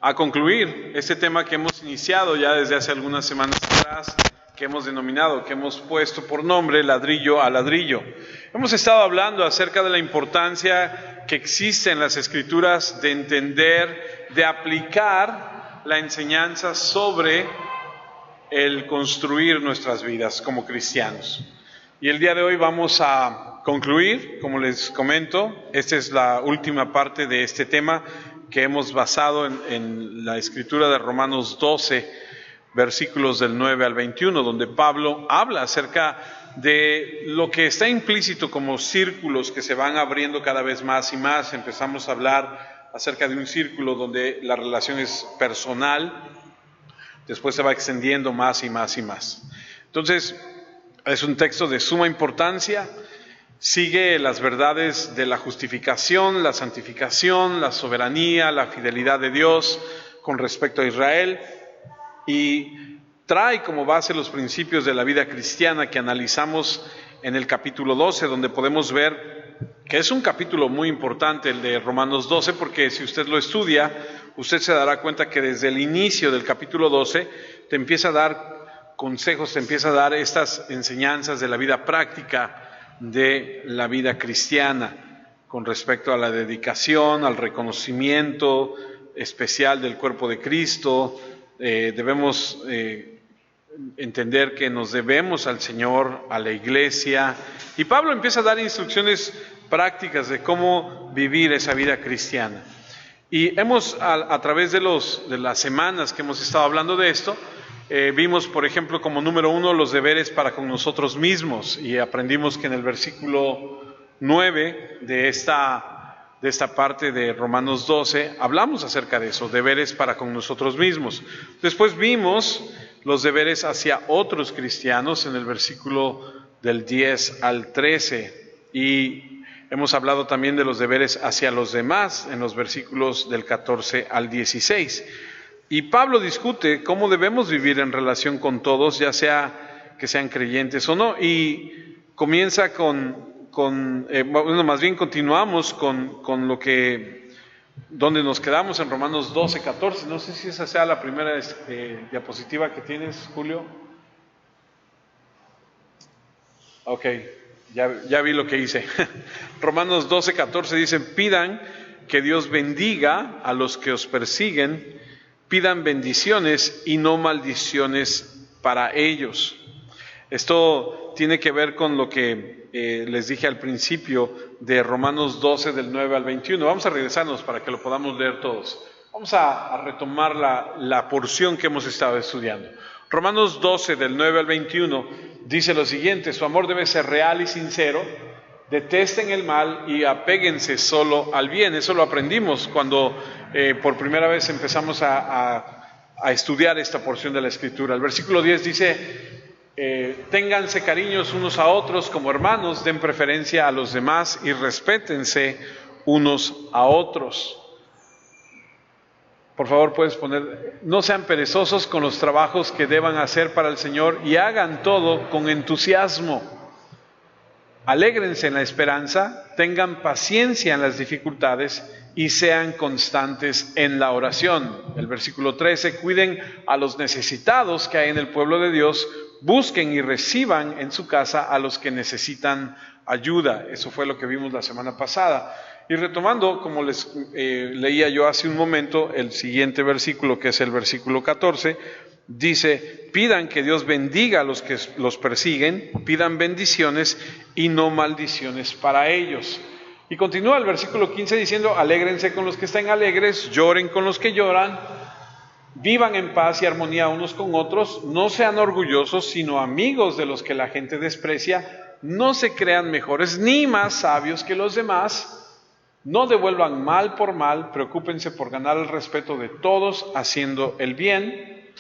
a concluir este tema que hemos iniciado ya desde hace algunas semanas atrás, que hemos denominado, que hemos puesto por nombre ladrillo a ladrillo. Hemos estado hablando acerca de la importancia que existe en las Escrituras de entender, de aplicar la enseñanza sobre el construir nuestras vidas como cristianos. Y el día de hoy vamos a concluir, como les comento, esta es la última parte de este tema que hemos basado en la escritura de Romanos 12, versículos del 9 al 21, donde Pablo habla acerca de lo que está implícito como círculos que se van abriendo cada vez más y más. Empezamos a hablar acerca de un círculo donde la relación es personal, después se va extendiendo más y más y más. Entonces, es un texto de suma importancia, sigue las verdades de la justificación, la santificación, la soberanía, la fidelidad de Dios con respecto a Israel y trae como base los principios de la vida cristiana que analizamos en el capítulo 12, donde podemos ver que es un capítulo muy importante el de Romanos 12, porque si usted lo estudia, usted se dará cuenta que desde el inicio del capítulo 12 te empieza a dar consejos, te empieza a dar estas enseñanzas de la vida práctica de la vida cristiana con respecto a la dedicación, al reconocimiento especial del cuerpo de Cristo. Debemos entender que nos debemos al Señor, a la iglesia, y Pablo empieza a dar instrucciones prácticas de cómo vivir esa vida cristiana. Y hemos, a través de las semanas que hemos estado hablando de esto, vimos, por ejemplo, como número 1, los deberes para con nosotros mismos, y aprendimos que en el versículo 9 de esta parte de Romanos 12, hablamos acerca de eso, deberes para con nosotros mismos. Después vimos los deberes hacia otros cristianos en el versículo del 10 al 13, y hemos hablado también de los deberes hacia los demás en los versículos del 14 al 16. Y Pablo discute cómo debemos vivir en relación con todos, ya sea que sean creyentes o no, y comienza continuamos con lo que, donde nos quedamos en Romanos 12, 14. No sé si esa sea la primera diapositiva que tienes, Julio. Ok, ya vi lo que hice. Romanos 12, 14 dice: pidan que Dios bendiga a los que os persiguen, pidan bendiciones y no maldiciones para ellos. Esto tiene que ver con lo que les dije al principio de Romanos 12 del 9 al 21. Vamos a regresarnos para que lo podamos leer todos. Vamos a retomar la porción que hemos estado estudiando. Romanos 12 del 9 al 21 dice lo siguiente: su amor debe ser real y sincero, detesten el mal y apéguense solo al bien. Eso lo aprendimos cuando por primera vez empezamos a estudiar esta porción de la Escritura. El versículo 10 dice: ténganse cariños unos a otros como hermanos, den preferencia a los demás y respétense unos a otros. Por favor, puedes poner: no sean perezosos con los trabajos que deban hacer para el Señor y hagan todo con entusiasmo. Alégrense en la esperanza, tengan paciencia en las dificultades y sean constantes en la oración. El versículo 13: cuiden a los necesitados que hay en el pueblo de Dios, busquen y reciban en su casa a los que necesitan ayuda. Eso fue lo que vimos la semana pasada. Y retomando, como les leía yo hace un momento, el siguiente versículo, que es el versículo 14, dice: pidan que Dios bendiga a los que los persiguen, pidan bendiciones y no maldiciones para ellos. Y continúa el versículo 15 diciendo: alégrense con los que estén alegres, lloren con los que lloran, vivan en paz y armonía unos con otros, no sean orgullosos, sino amigos de los que la gente desprecia, no se crean mejores ni más sabios que los demás, no devuelvan mal por mal, preocúpense por ganar el respeto de todos haciendo el bien.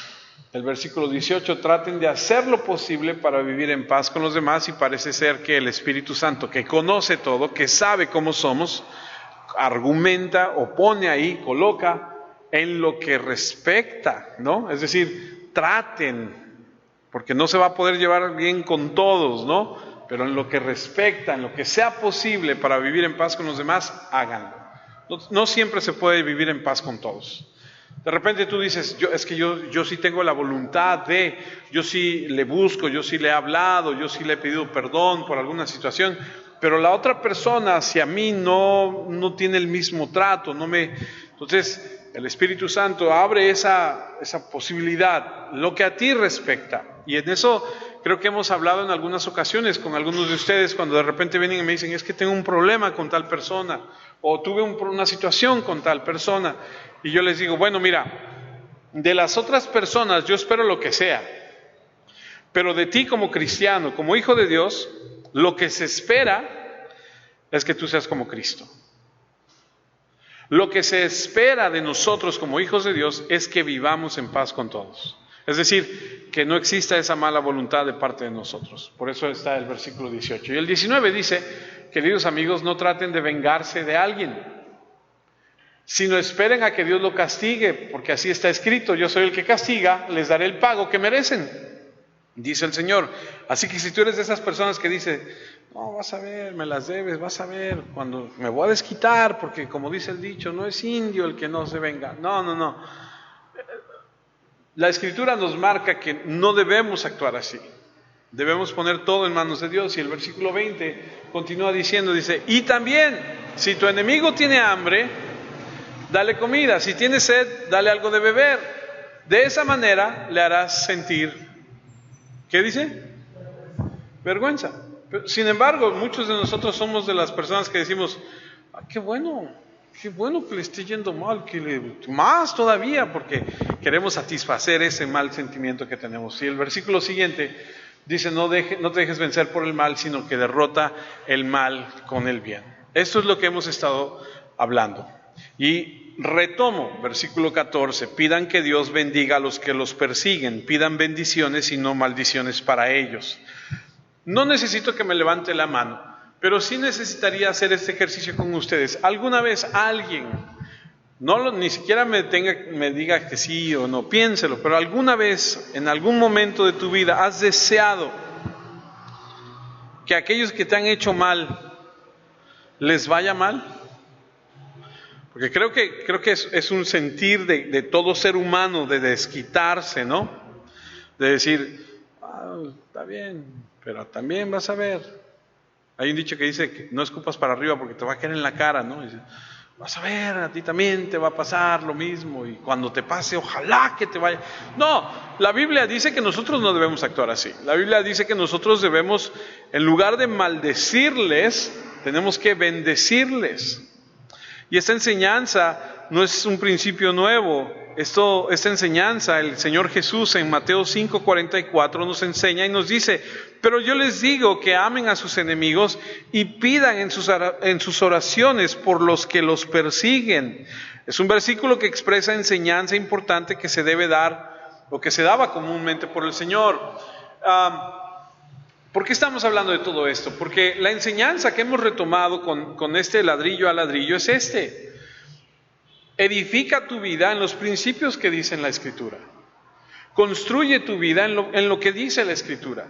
El versículo 18: traten de hacer lo posible para vivir en paz con los demás, y parece ser que el Espíritu Santo, que conoce todo, que sabe cómo somos, argumenta o pone ahí, coloca en lo que respecta, ¿no? Es decir, traten, porque no se va a poder llevar bien con todos, ¿no? Pero en lo que respecta, en lo que sea posible para vivir en paz con los demás, háganlo. No siempre se puede vivir en paz con todos. De repente tú dices, yo sí tengo la voluntad de, yo sí le busco, yo sí le he hablado, yo sí le he pedido perdón por alguna situación, pero la otra persona hacia mí no tiene el mismo trato, Entonces, el Espíritu Santo abre esa posibilidad, lo que a ti respecta. Y en eso creo que hemos hablado en algunas ocasiones con algunos de ustedes cuando de repente vienen y me dicen, es que tengo un problema con tal persona, o tuve una situación con tal persona. Y yo les digo, bueno, mira, de las otras personas yo espero lo que sea, pero de ti como cristiano, como hijo de Dios, lo que se espera es que tú seas como Cristo. Lo que se espera de nosotros como hijos de Dios es que vivamos en paz con todos. Es decir, que no exista esa mala voluntad de parte de nosotros. Por eso está el versículo 18. Y el 19 dice, queridos amigos, no traten de vengarse de alguien, sino esperen a que Dios lo castigue, porque así está escrito, yo soy el que castiga, les daré el pago que merecen, dice el Señor. Así que si tú eres de esas personas que dice, no, vas a ver, me las debes, vas a ver, cuando me voy a desquitar, porque como dice el dicho, no es indio el que no se venga. No. La Escritura nos marca que no debemos actuar así. Debemos poner todo en manos de Dios. Y el versículo 20 continúa diciendo, dice, y también, si tu enemigo tiene hambre, dale comida, si tiene sed, dale algo de beber. De esa manera le harás sentir, ¿qué dice? Vergüenza. Pero, sin embargo, muchos de nosotros somos de las personas que decimos, qué bueno que le esté yendo mal, más todavía, porque queremos satisfacer ese mal sentimiento que tenemos. Y el versículo siguiente dice, no te dejes vencer por el mal, sino que derrota el mal con el bien. Esto es lo que hemos estado hablando. Y retomo, versículo 14, pidan que Dios bendiga a los que los persiguen, pidan bendiciones y no maldiciones para ellos. No necesito que me levante la mano, pero sí necesitaría hacer este ejercicio con ustedes. ¿Alguna vez alguien, ni siquiera me diga que sí o no, piénselo, pero alguna vez, en algún momento de tu vida, has deseado que aquellos que te han hecho mal, les vaya mal? Porque creo que es un sentir de todo ser humano, de desquitarse, ¿no? De decir, está bien, pero también vas a ver. Hay un dicho que dice que no escupas para arriba porque te va a caer en la cara, ¿no? Dice, vas a ver, a ti también te va a pasar lo mismo, y cuando te pase, ojalá que te vaya. No, la Biblia dice que nosotros no debemos actuar así. La Biblia dice que nosotros debemos, en lugar de maldecirles, tenemos que bendecirles. Y esta enseñanza no es un principio nuevo. Esta enseñanza, el Señor Jesús en Mateo 5:44 nos enseña y nos dice, pero yo les digo que amen a sus enemigos y pidan en sus oraciones por los que los persiguen. Es un versículo que expresa enseñanza importante que se debe dar, o que se daba comúnmente por el Señor. ¿Por qué estamos hablando de todo esto? Porque la enseñanza que hemos retomado con este ladrillo a ladrillo es edifica tu vida en los principios que dice la Escritura. Construye tu vida en lo que dice la Escritura.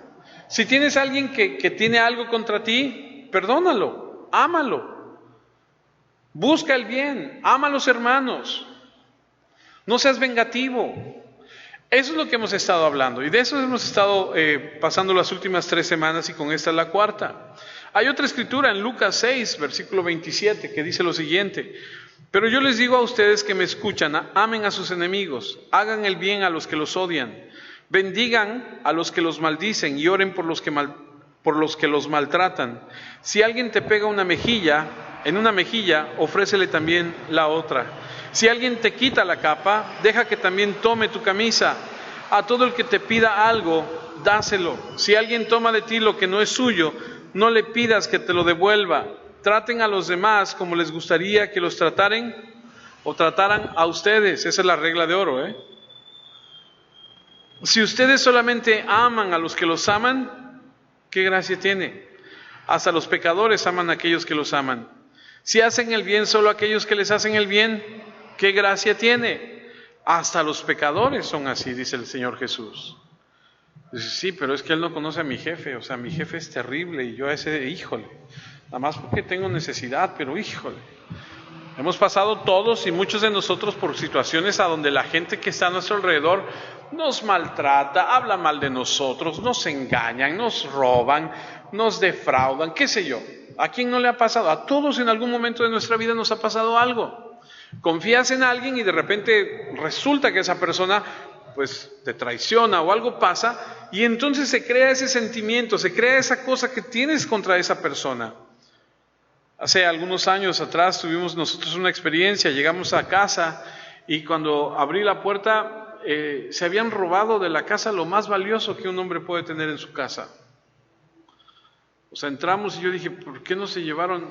Si tienes a alguien que tiene algo contra ti, perdónalo, ámalo. Busca el bien, ama a los hermanos. No seas vengativo. Eso es lo que hemos estado hablando, y de eso hemos estado pasando las últimas 3 semanas, y con esta es la cuarta. Hay otra escritura en Lucas 6, versículo 27, que dice lo siguiente: pero yo les digo a ustedes que me escuchan, amen a sus enemigos, hagan el bien a los que los odian, bendigan a los que los maldicen y oren por los que los maltratan. Si alguien te pega en una mejilla, ofrécele también la otra. Si alguien te quita la capa, deja que también tome tu camisa. A todo el que te pida algo, dáselo. Si alguien toma de ti lo que no es suyo, no le pidas que te lo devuelva. Traten a los demás como les gustaría que los trataran o trataran a ustedes. Esa es la regla de oro, Si ustedes solamente aman a los que los aman, ¿qué gracia tiene? Hasta los pecadores aman a aquellos que los aman. Si hacen el bien solo a aquellos que les hacen el bien, ¿qué gracia tiene? Hasta los pecadores son así, dice el Señor Jesús. Dice, sí, pero es que él no conoce a mi jefe, o sea, mi jefe es terrible y yo a ese, híjole, nada más porque tengo necesidad, pero híjole. Hemos pasado todos y muchos de nosotros por situaciones a donde la gente que está a nuestro alrededor nos maltrata, habla mal de nosotros, nos engañan, nos roban, nos defraudan, qué sé yo. ¿A quién no le ha pasado? A todos en algún momento de nuestra vida nos ha pasado algo. Confías en alguien y de repente resulta que esa persona pues te traiciona o algo pasa y entonces se crea ese sentimiento, se crea esa cosa que tienes contra esa persona. Hace algunos años atrás tuvimos nosotros una experiencia, llegamos a casa y cuando abrí la puerta se habían robado de la casa lo más valioso que un hombre puede tener en su casa. O sea, entramos y yo dije, ¿por qué no se llevaron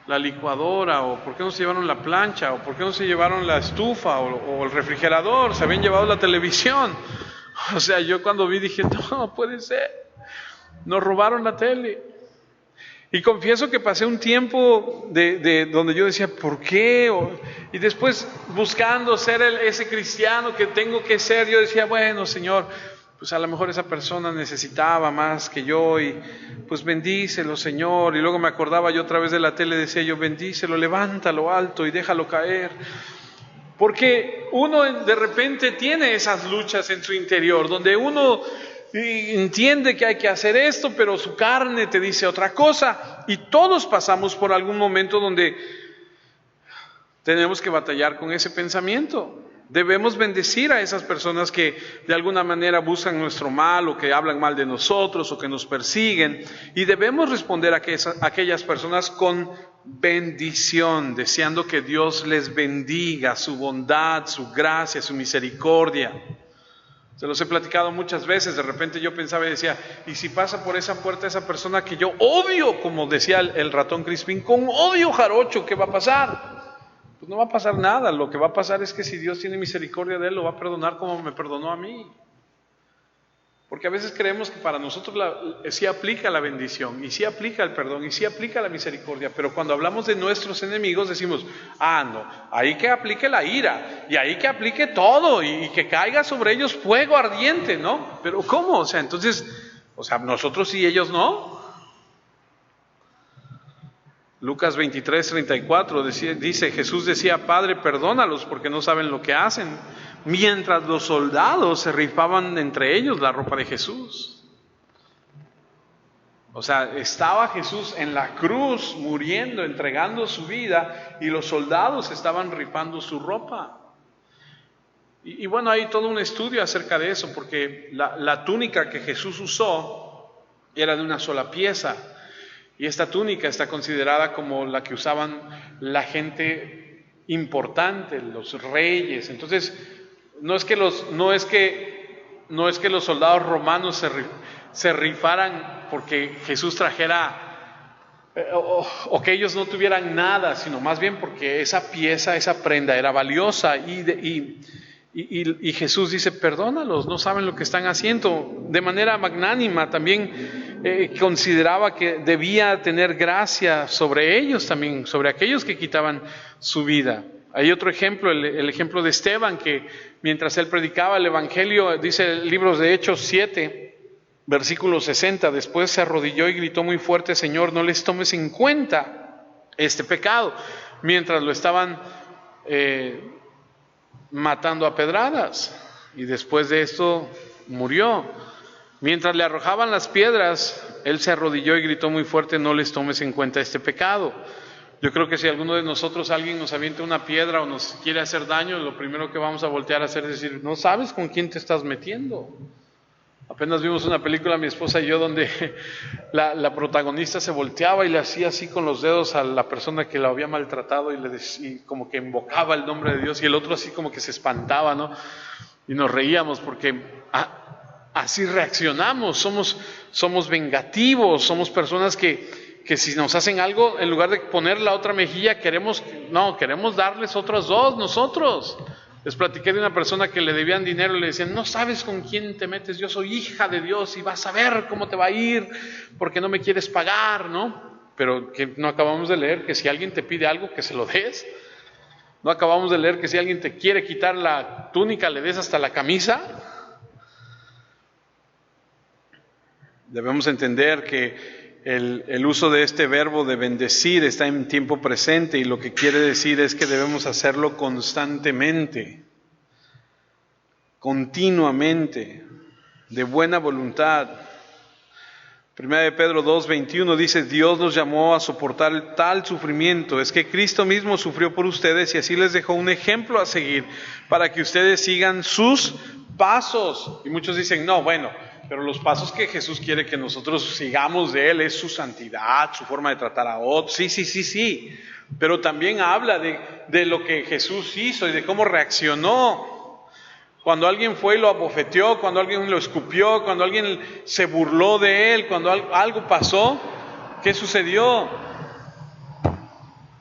la licuadora? ¿O por qué no se llevaron la plancha? ¿O por qué no se llevaron la estufa? ¿O el refrigerador? Se habían llevado la televisión. O sea, yo cuando vi dije, no puede ser. Nos robaron la tele. Y confieso que pasé un tiempo de donde yo decía, ¿por qué? Y después buscando ser ese cristiano que tengo que ser, yo decía, bueno, Señor, pues a lo mejor esa persona necesitaba más que yo y pues bendícelo, Señor. Y luego me acordaba yo otra vez de la tele, decía yo, bendícelo, levántalo alto y déjalo caer. Porque uno de repente tiene esas luchas en su interior, donde uno entiende que hay que hacer esto, pero su carne te dice otra cosa. Y todos pasamos por algún momento donde tenemos que batallar con ese pensamiento. Debemos bendecir a esas personas que de alguna manera buscan nuestro mal o que hablan mal de nosotros o que nos persiguen. Y debemos responder a aquellas personas con bendición, deseando que Dios les bendiga, su bondad, su gracia, su misericordia. Se los he platicado muchas veces, de repente yo pensaba y decía, ¿y si pasa por esa puerta esa persona que yo odio, como decía el ratón Crispín, con odio jarocho, qué va a pasar? Pues no va a pasar nada, lo que va a pasar es que si Dios tiene misericordia de él, lo va a perdonar como me perdonó a mí. Porque a veces creemos que para nosotros sí aplica la bendición, y sí aplica el perdón, y sí aplica la misericordia, pero cuando hablamos de nuestros enemigos decimos, no, ahí que aplique la ira, y ahí que aplique todo, y que caiga sobre ellos fuego ardiente, ¿no? Pero ¿cómo? O sea, entonces, nosotros y ellos no. Lucas 23:34 dice, Jesús decía, Padre, perdónalos porque no saben lo que hacen. Mientras los soldados se rifaban entre ellos la ropa de Jesús. O sea, estaba Jesús en la cruz muriendo, entregando su vida y los soldados estaban rifando su ropa. Y bueno, hay todo un estudio acerca de eso porque la túnica que Jesús usó era de una sola pieza. Y esta túnica está considerada como la que usaban la gente importante, los reyes. Entonces, no es que los soldados romanos se rifaran porque Jesús trajera o que ellos no tuvieran nada, sino más bien porque esa pieza, esa prenda era valiosa y Jesús dice, perdónalos, no saben lo que están haciendo. De manera magnánima también consideraba que debía tener gracia sobre ellos también, sobre aquellos que quitaban su vida. Hay otro ejemplo, el ejemplo de Esteban, que mientras él predicaba el Evangelio, dice el libro de Hechos 7, versículo 60, después se arrodilló y gritó muy fuerte, Señor, no les tomes en cuenta este pecado, mientras lo estaban matando a pedradas, y después de esto murió. Mientras le arrojaban las piedras, él se arrodilló y gritó muy fuerte, no les tomes en cuenta este pecado. Yo creo que si alguno de nosotros, alguien nos avienta una piedra o nos quiere hacer daño, lo primero que vamos a voltear a hacer es decir, no sabes con quién te estás metiendo. Apenas vimos una película, mi esposa y yo, donde la protagonista se volteaba y le hacía así con los dedos a la persona que la había maltratado y como que invocaba el nombre de Dios, y el otro así como que se espantaba, ¿no? Y nos reíamos porque así reaccionamos, somos vengativos, somos personas que si nos hacen algo, en lugar de poner la otra mejilla, queremos darles otras dos nosotros. Les platiqué de una persona que le debían dinero y le decían, no sabes con quién te metes, yo soy hija de Dios y vas a ver cómo te va a ir porque no me quieres pagar, ¿no? Pero que no acabamos de leer que si alguien te pide algo, que se lo des. No acabamos de leer que si alguien te quiere quitar la túnica, le des hasta la camisa. Debemos entender que el uso de este verbo de bendecir está en tiempo presente y lo que quiere decir es que debemos hacerlo constantemente, continuamente, de buena voluntad. Primera de Pedro 2:21 dice: Dios nos llamó a soportar tal sufrimiento. Es que Cristo mismo sufrió por ustedes y así les dejó un ejemplo a seguir para que ustedes sigan sus pasos. Y muchos dicen, no, bueno, pero los pasos que Jesús quiere que nosotros sigamos de Él es su santidad, su forma de tratar a otros. Sí. Pero también habla de lo que Jesús hizo y de cómo reaccionó. Cuando alguien fue y lo abofeteó, cuando alguien lo escupió, cuando alguien se burló de él, cuando algo pasó, ¿qué sucedió?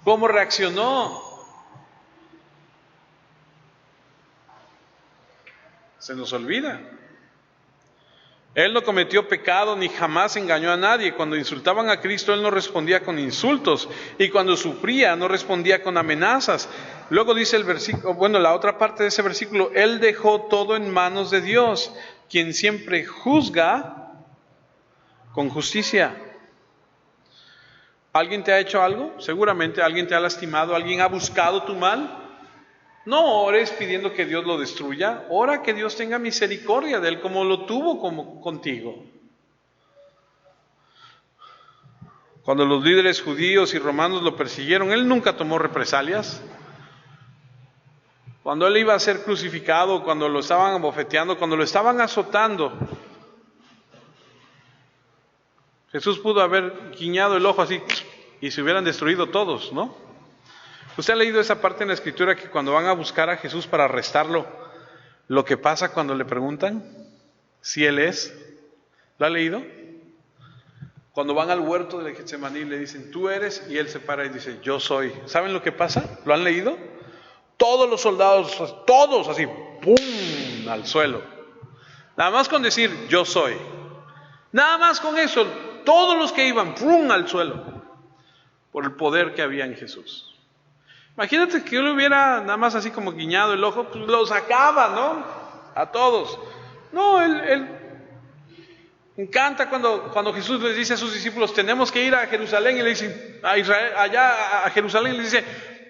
¿Cómo reaccionó? Se nos olvida. Él no cometió pecado ni jamás engañó a nadie. Cuando insultaban a Cristo, Él no respondía con insultos. Y cuando sufría, no respondía con amenazas. Luego dice el versículo, la otra parte de ese versículo: Él dejó todo en manos de Dios, quien siempre juzga con justicia. ¿Alguien te ha hecho algo? Seguramente alguien te ha lastimado, alguien ha buscado tu mal. No ores pidiendo que Dios lo destruya, ora que Dios tenga misericordia de él como lo tuvo contigo. Cuando los líderes judíos y romanos lo persiguieron, él nunca tomó represalias. Cuando él iba a ser crucificado, cuando lo estaban abofeteando, cuando lo estaban azotando, Jesús pudo haber guiñado el ojo así y se hubieran destruido todos, ¿no? ¿Usted ha leído esa parte en la Escritura que cuando van a buscar a Jesús para arrestarlo, lo que pasa cuando le preguntan si Él es? ¿Lo ha leído? Cuando van al huerto de Getsemaní le dicen, ¿tú eres? Y Él se para y dice, yo soy. ¿Saben lo que pasa? ¿Lo han leído? Todos los soldados, todos así, ¡pum!, al suelo. Nada más con decir, yo soy. Nada más con eso, todos los que iban, ¡pum!, al suelo. Por el poder que había en Jesús. Imagínate que él hubiera nada más así como guiñado el ojo, pues lo sacaba, ¿no? A todos. No, él encanta cuando Jesús les dice a sus discípulos, tenemos que ir a Jerusalén, y le dicen, a Israel, allá a Jerusalén, y le dice,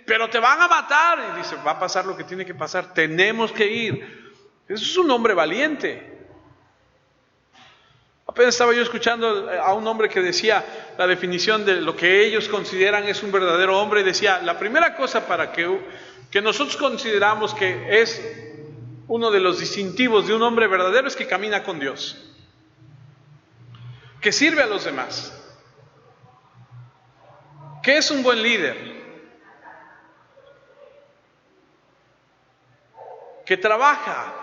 pero te van a matar. Y dice, va a pasar lo que tiene que pasar, tenemos que ir. Eso es un hombre valiente. Apenas estaba yo escuchando a un hombre que decía la definición de lo que ellos consideran es un verdadero hombre, y decía, la primera cosa para que nosotros consideramos que es uno de los distintivos de un hombre verdadero es que camina con Dios, que sirve a los demás, que es un buen líder, que trabaja.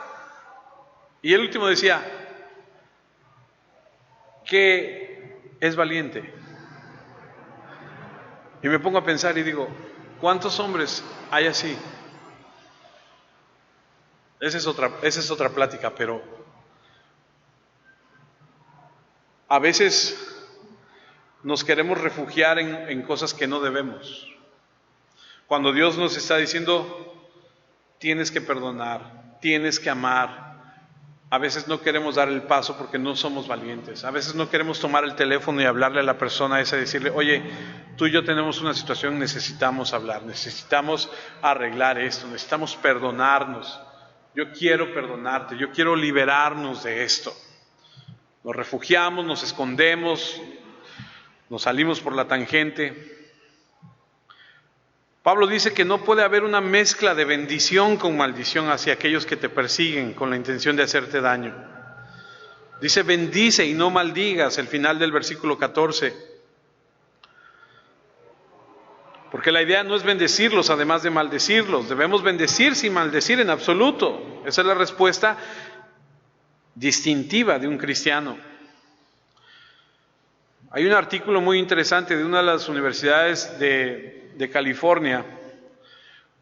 Y el último decía, que es valiente. Y me pongo a pensar y digo, ¿cuántos hombres hay así? Esa es otra plática, pero a veces nos queremos refugiar en cosas que no debemos. Cuando Dios nos está diciendo, tienes que perdonar, tienes que amar. A veces no queremos dar el paso porque no somos valientes. A veces no queremos tomar el teléfono y hablarle a la persona esa y decirle, oye, tú y yo tenemos una situación, necesitamos hablar, necesitamos arreglar esto, necesitamos perdonarnos. Yo quiero perdonarte, yo quiero liberarnos de esto. Nos refugiamos, nos escondemos, nos salimos por la tangente. Pablo dice que no puede haber una mezcla de bendición con maldición hacia aquellos que te persiguen con la intención de hacerte daño. Dice, bendice y no maldigas, el final del versículo 14. Porque la idea no es bendecirlos además de maldecirlos. Debemos bendecir sin maldecir en absoluto. Esa es la respuesta distintiva de un cristiano. Hay un artículo muy interesante de una de las universidades de California,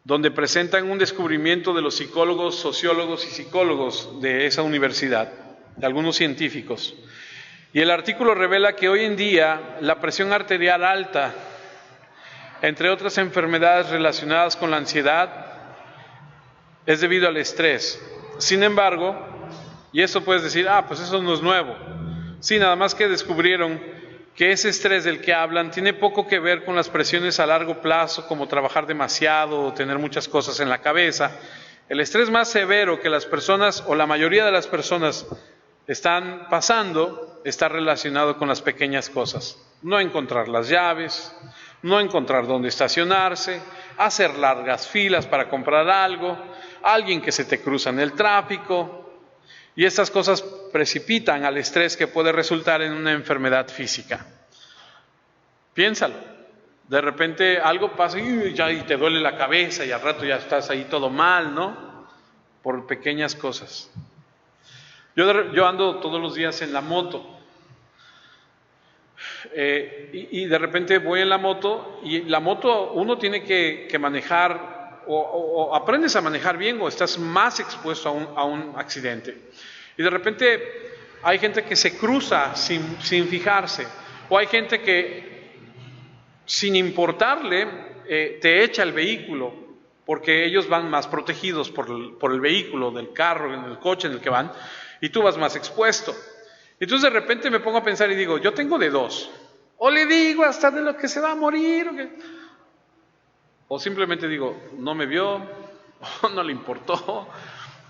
donde presentan un descubrimiento de los psicólogos, sociólogos y psicólogos de esa universidad, de algunos científicos. Y el artículo revela que hoy en día la presión arterial alta, entre otras enfermedades relacionadas con la ansiedad, es debido al estrés. Sin embargo, y eso puedes decir, pues eso no es nuevo. Sí, nada más que descubrieron que ese estrés del que hablan tiene poco que ver con las presiones a largo plazo, como trabajar demasiado o tener muchas cosas en la cabeza. El estrés más severo que las personas, o la mayoría de las personas, están pasando, está relacionado con las pequeñas cosas. No encontrar las llaves, no encontrar dónde estacionarse, hacer largas filas para comprar algo, alguien que se te cruza en el tráfico. Y estas cosas precipitan al estrés que puede resultar en una enfermedad física. Piénsalo. De repente algo pasa y te duele la cabeza y al rato ya estás ahí todo mal, ¿no? Por pequeñas cosas. Yo ando todos los días en la moto. Y de repente voy en la moto y la moto uno tiene que manejar o aprendes a manejar bien o estás más expuesto a un accidente. Y de repente hay gente que se cruza sin fijarse, o hay gente que sin importarle te echa el vehículo porque ellos van más protegidos por el vehículo, del carro, en el coche en el que van, y tú vas más expuesto. Entonces de repente me pongo a pensar y digo, yo tengo de dos, o le digo hasta de lo que se va a morir, o simplemente digo, no me vio, o no le importó,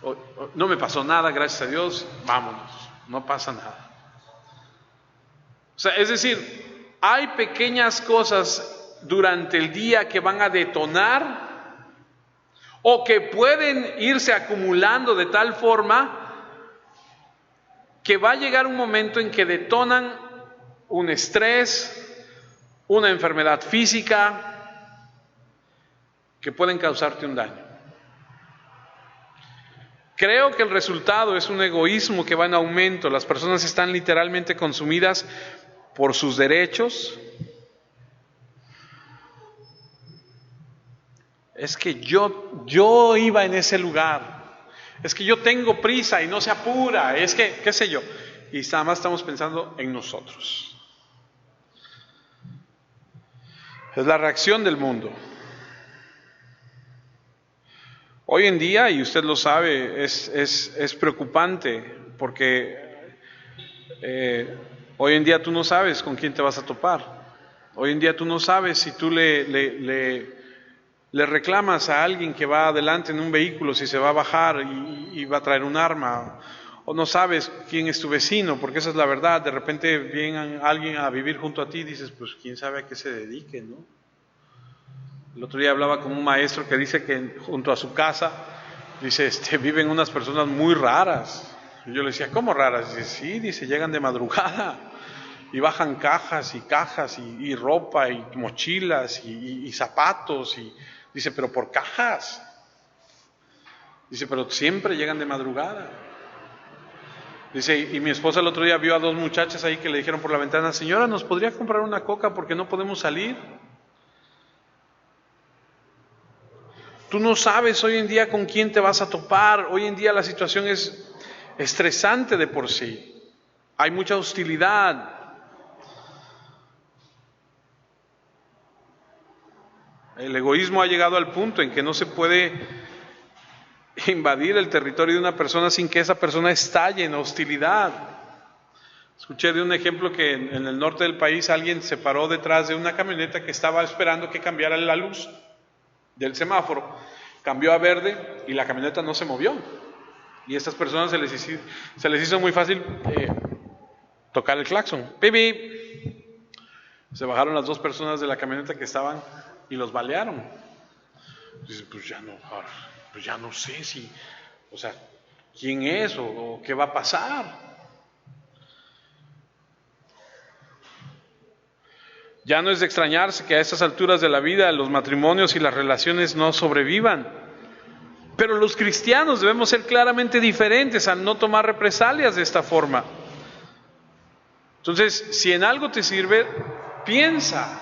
o no me pasó nada, gracias a Dios, vámonos, no pasa nada. O sea, es decir, hay pequeñas cosas durante el día que van a detonar o que pueden irse acumulando de tal forma que va a llegar un momento en que detonan un estrés, una enfermedad física, que pueden causarte un daño. Creo que el resultado es un egoísmo que va en aumento. Las personas están literalmente consumidas por sus derechos. Es que yo iba en ese lugar. Es que yo tengo prisa y no se apura. Es que, qué sé yo. Y nada más estamos pensando en nosotros. Es la reacción del mundo. Hoy en día, y usted lo sabe, es preocupante porque hoy en día tú no sabes con quién te vas a topar. Hoy en día tú no sabes si tú le reclamas a alguien que va adelante en un vehículo, si se va a bajar y va a traer un arma, o no sabes quién es tu vecino, porque esa es la verdad. De repente viene alguien a vivir junto a ti y dices, pues quién sabe a qué se dedique, ¿no? El otro día hablaba con un maestro que dice que junto a su casa, dice, viven unas personas muy raras. Y yo le decía, ¿cómo raras? Dice, sí, dice, llegan de madrugada y bajan cajas y ropa y mochilas y zapatos y dice, pero por cajas. Dice, pero siempre llegan de madrugada. Dice, y mi esposa el otro día vio a dos muchachas ahí que le dijeron por la ventana, señora, ¿nos podría comprar una coca porque no podemos salir? Tú no sabes hoy en día con quién te vas a topar. Hoy en día la situación es estresante de por sí. Hay mucha hostilidad. El egoísmo ha llegado al punto en que no se puede invadir el territorio de una persona sin que esa persona estalle en hostilidad. Escuché de un ejemplo que en el norte del país alguien se paró detrás de una camioneta que estaba esperando que cambiara la luz del semáforo, cambió a verde y la camioneta no se movió. Y a estas personas se les hizo muy fácil tocar el claxon. ¡Pip, pip! Se bajaron las dos personas de la camioneta que estaban y los balearon. Dice, pues ya no sé si, o sea, quién es o qué va a pasar. Ya no es de extrañarse que a estas alturas de la vida los matrimonios y las relaciones no sobrevivan. Pero los cristianos debemos ser claramente diferentes al no tomar represalias de esta forma. Entonces, si en algo te sirve, piensa.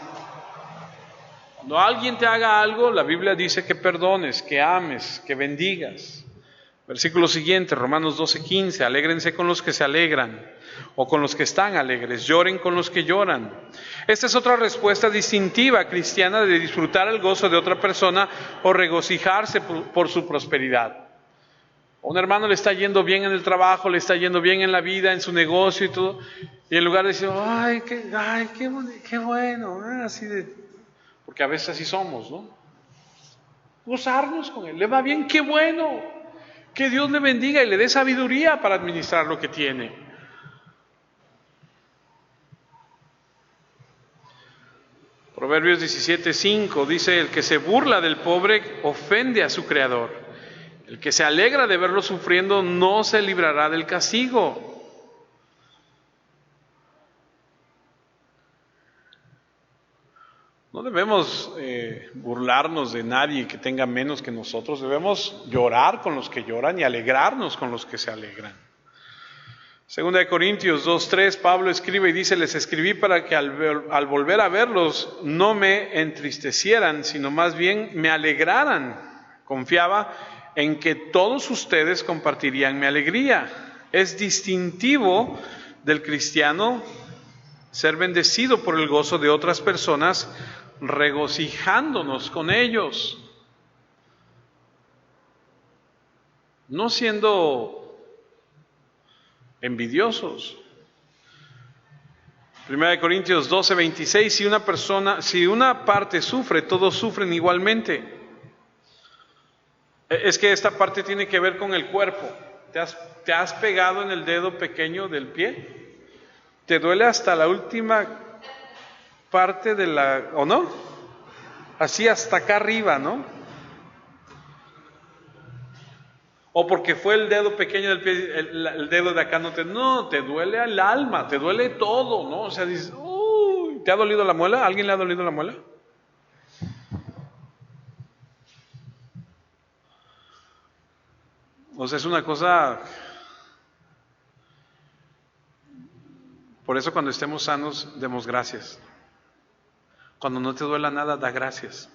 Cuando alguien te haga algo, la Biblia dice que perdones, que ames, que bendigas. Versículo siguiente, Romanos 12:15, alégrense con los que se alegran, o con los que están alegres, lloren con los que lloran. Esta es otra respuesta distintiva cristiana de disfrutar el gozo de otra persona o regocijarse por su prosperidad. A un hermano le está yendo bien en el trabajo, le está yendo bien en la vida, en su negocio y todo. Y en lugar de decir, qué bueno, así de... Porque a veces así somos, ¿no? Gozarnos con él, le va bien, qué bueno. Que Dios le bendiga y le dé sabiduría para administrar lo que tiene. Proverbios 17:5 dice, el que se burla del pobre ofende a su creador. El que se alegra de verlo sufriendo no se librará del castigo. No debemos burlarnos de nadie que tenga menos que nosotros. Debemos llorar con los que lloran y alegrarnos con los que se alegran. Segunda de Corintios 2:3, Pablo escribe y dice, les escribí para que al volver a verlos no me entristecieran, sino más bien me alegraran. Confiaba en que todos ustedes compartirían mi alegría. Es distintivo del cristiano ser bendecido por el gozo de otras personas, regocijándonos con ellos, no siendo envidiosos. 1 Corintios 12:26, si una parte sufre, todos sufren igualmente. Es que esta parte tiene que ver con el cuerpo. ¿Te has pegado en el dedo pequeño del pie? ¿Te duele hasta la última parte de o no? Así hasta acá arriba, ¿no? O porque fue el dedo pequeño del pie, el dedo de acá no, te duele el alma, te duele todo, ¿no? O sea, dices, uy, ¿te ha dolido la muela? ¿A alguien le ha dolido la muela? O sea, es una cosa... Por eso cuando estemos sanos, demos gracias. Cuando no te duela nada, da gracias.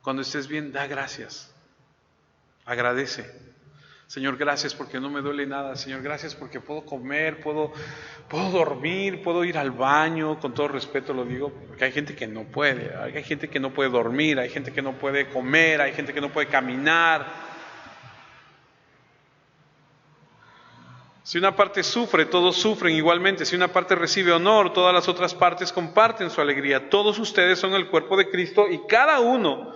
Cuando estés bien, da gracias. Agradece. Señor, gracias porque no me duele nada. Señor, gracias porque puedo comer, puedo dormir, puedo ir al baño. Con todo respeto lo digo, porque hay gente que no puede. Hay gente que no puede dormir, hay gente que no puede comer, hay gente que no puede caminar. Si una parte sufre, todos sufren igualmente. Si una parte recibe honor, todas las otras partes comparten su alegría. Todos ustedes son el cuerpo de Cristo y cada uno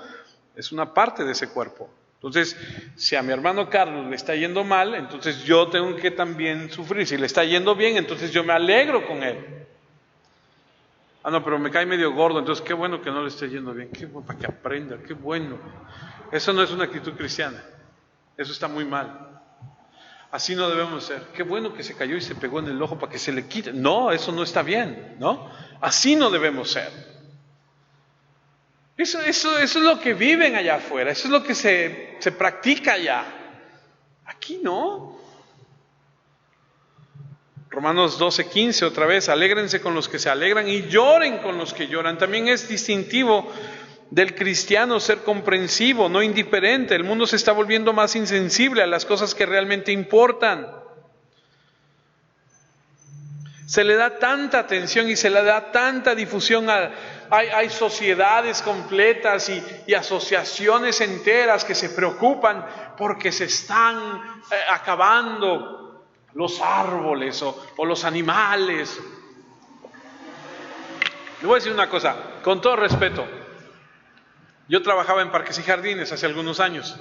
es una parte de ese cuerpo. Entonces, si a mi hermano Carlos le está yendo mal, entonces yo tengo que también sufrir. Si le está yendo bien, entonces yo me alegro con él. Ah, no, pero me cae medio gordo, entonces qué bueno que no le esté yendo bien. Qué bueno, para que aprenda, qué bueno. Eso no es una actitud cristiana. Eso está muy mal. Así no debemos ser. Qué bueno que se cayó y se pegó en el ojo para que se le quite. No, eso no está bien, ¿no? Así no debemos ser. Eso es lo que viven allá afuera. Eso es lo que se practica allá. Aquí no. Romanos 12:15 otra vez. Alégrense con los que se alegran y lloren con los que lloran. También es distintivo del cristiano ser comprensivo, no indiferente. El mundo se está volviendo más insensible a las cosas que realmente importan. Se le da tanta atención y se le da tanta difusión. Hay sociedades completas y asociaciones enteras que se preocupan porque se están acabando los árboles o los animales. Le voy a decir una cosa, con todo respeto. Yo trabajaba en parques y jardines hace algunos años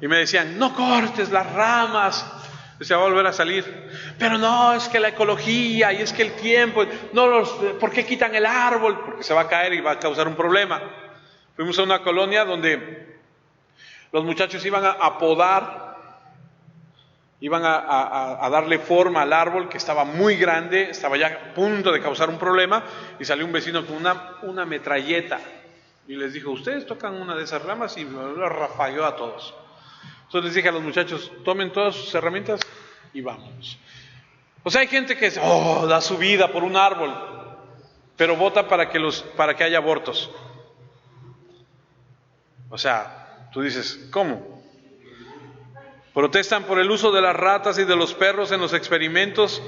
y me decían, no cortes las ramas, se va a volver a salir. Pero no, es que la ecología y es que el tiempo, ¿por qué quitan el árbol? Porque se va a caer y va a causar un problema. Fuimos a una colonia donde los muchachos iban a podar, iban a darle forma al árbol que estaba muy grande, estaba ya a punto de causar un problema y salió un vecino con una metralleta. Y les dijo, ustedes tocan una de esas ramas y lo rafagueó a todos. Entonces les dije a los muchachos, tomen todas sus herramientas y vámonos. O sea, hay gente que da su vida por un árbol, pero vota para que haya abortos. O sea, tú dices, ¿cómo? Protestan por el uso de las ratas y de los perros en los experimentos.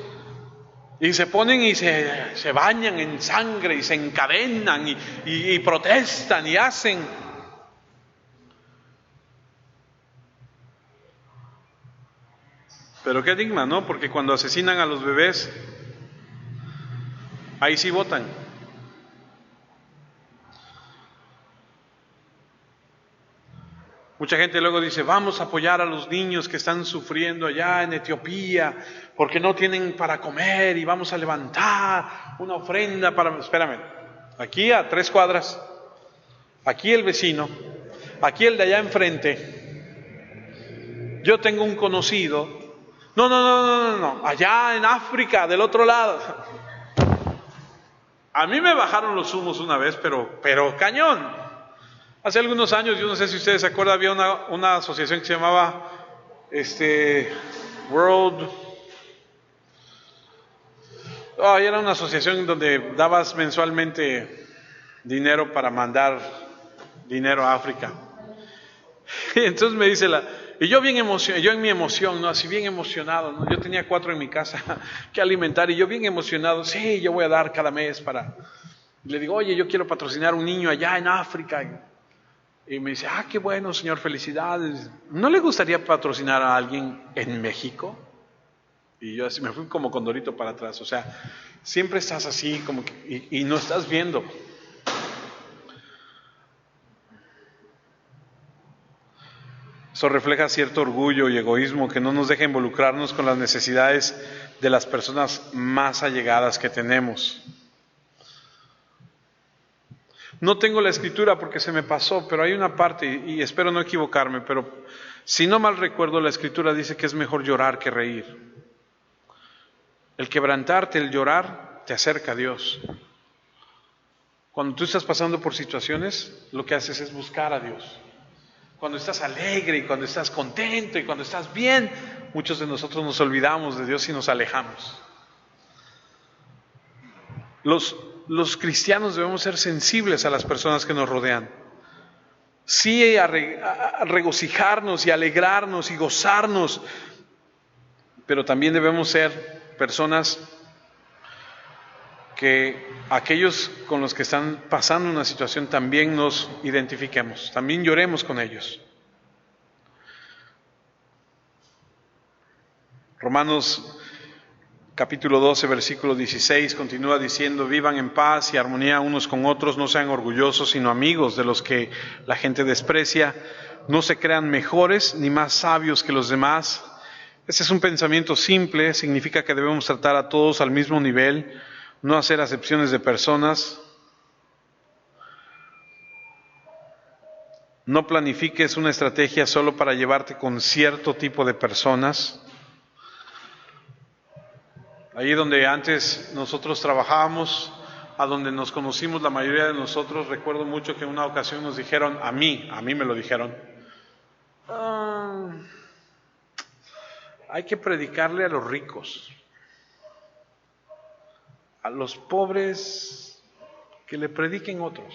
Y se ponen y se bañan en sangre y se encadenan y protestan y hacen. Pero qué digna, ¿no? Porque cuando asesinan a los bebés, ahí sí votan. Mucha gente luego dice, vamos a apoyar a los niños que están sufriendo allá en Etiopía, porque no tienen para comer, y vamos a levantar una ofrenda para... Espérame, aquí a 3 cuadras, aquí el vecino, aquí el de allá enfrente. Yo tengo un conocido, no, allá en África, del otro lado. A mí me bajaron los humos una vez, pero cañón. Hace algunos años, yo no sé si ustedes se acuerdan, había una asociación que se llamaba World... era una asociación donde dabas mensualmente dinero para mandar dinero a África. Y entonces me dice y yo bien emocionado, yo en mi emoción, ¿no? Así bien emocionado, ¿no? Yo tenía 4 en mi casa que alimentar y yo bien emocionado, sí, yo voy a dar cada mes para... Le digo, oye, yo quiero patrocinar a un niño allá en África. Y me dice, qué bueno, señor, felicidades. ¿No le gustaría patrocinar a alguien en México? Y yo así me fui como condorito para atrás. O sea, siempre estás así como que, y no estás viendo. Eso refleja cierto orgullo y egoísmo que no nos deja involucrarnos con las necesidades de las personas más allegadas que tenemos. No tengo la escritura porque se me pasó, pero hay una parte, y espero no equivocarme, pero si no mal recuerdo, la escritura dice que es mejor llorar que reír. El quebrantarte, el llorar, te acerca a Dios. Cuando tú estás pasando por situaciones, lo que haces es buscar a Dios. Cuando estás alegre y cuando estás contento y cuando estás bien, muchos de nosotros nos olvidamos de Dios y nos alejamos. Los cristianos debemos ser sensibles a las personas que nos rodean. Sí, a regocijarnos y alegrarnos y gozarnos, pero también debemos ser personas que aquellos con los que están pasando una situación también nos identifiquemos, también lloremos con ellos. Romanos capítulo 12, versículo 16, continúa diciendo, vivan en paz y armonía unos con otros, no sean orgullosos, sino amigos de los que la gente desprecia, no se crean mejores ni más sabios que los demás. Ese es un pensamiento simple, significa que debemos tratar a todos al mismo nivel, no hacer acepciones de personas. No planifiques una estrategia solo para llevarte con cierto tipo de personas. Ahí donde antes nosotros trabajábamos, a donde nos conocimos la mayoría de nosotros, recuerdo mucho que en una ocasión nos dijeron, a mí me lo dijeron, hay que predicarle a los ricos, a los pobres que le prediquen otros.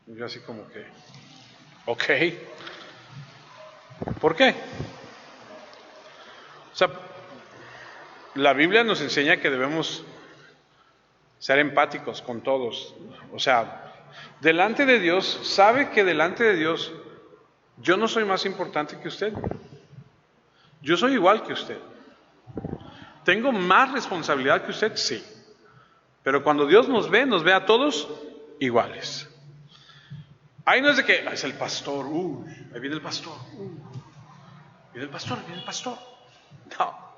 Y yo así como que, ok, ¿por qué? O sea, la Biblia nos enseña que debemos ser empáticos con todos. O sea, delante de Dios, sabe que delante de Dios yo no soy más importante que usted. Yo soy igual que usted. ¿Tengo más responsabilidad que usted? Sí. Pero cuando Dios nos ve a todos iguales. Ahí no es de que es el pastor, ahí viene el pastor, viene el pastor. No.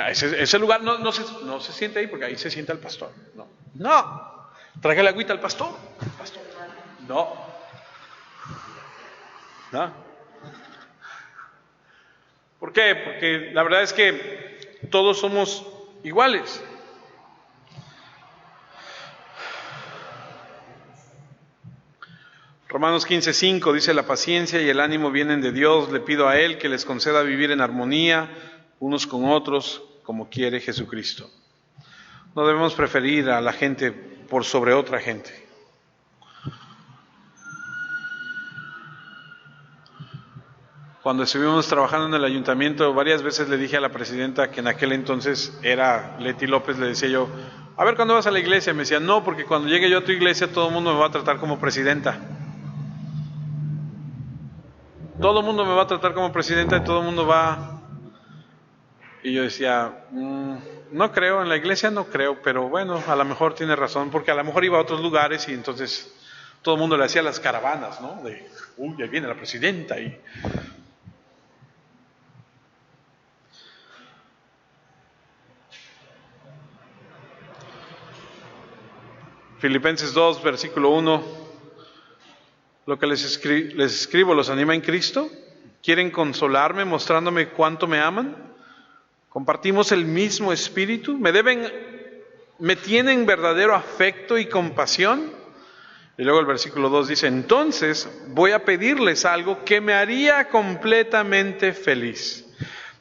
Ese lugar no se siente ahí porque ahí se sienta el pastor. No. Tráigale agüita al pastor. No. ¿Por qué? Porque la verdad es que todos somos iguales. Romanos 15:5 dice, la paciencia y el ánimo vienen de Dios, le pido a Él que les conceda vivir en armonía unos con otros, como quiere Jesucristo. No debemos preferir a la gente por sobre otra gente. Cuando estuvimos trabajando en el ayuntamiento, varias veces le dije a la presidenta, que en aquel entonces era Leti López, le decía yo, a ver, ¿cuándo vas a la iglesia? Me decía, no, porque cuando llegue yo a tu iglesia todo el mundo me va a tratar como presidenta. todo el mundo me va a tratar como presidenta y todo el mundo va... Y yo decía, no creo, en la iglesia no creo, pero bueno, a lo mejor tiene razón, porque a lo mejor iba a otros lugares y entonces todo el mundo le hacía las caravanas, ¿no? De, ahí viene la presidenta y... Filipenses 2, versículo 1, lo que les escribo los anima en Cristo. ¿Quieren consolarme mostrándome cuánto me aman? ¿Compartimos el mismo espíritu? ¿Me tienen verdadero afecto y compasión? Y luego el versículo 2 dice, entonces voy a pedirles algo que me haría completamente feliz.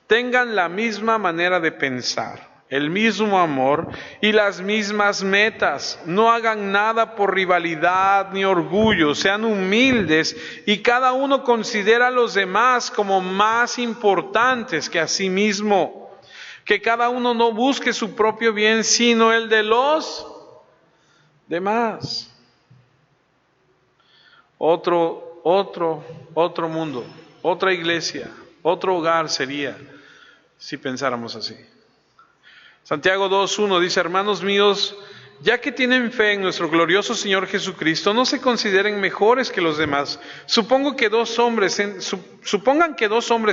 Tengan la misma manera de pensar, el mismo amor y las mismas metas. No hagan nada por rivalidad ni orgullo, sean humildes y cada uno considera a los demás como más importantes que a sí mismo. Que cada uno no busque su propio bien, sino el de los demás. Otro mundo, otra iglesia, otro hogar sería si pensáramos así. Santiago 2:1 dice, hermanos míos, ya que tienen fe en nuestro glorioso Señor Jesucristo, no se consideren mejores que los demás. Supongan que dos hombres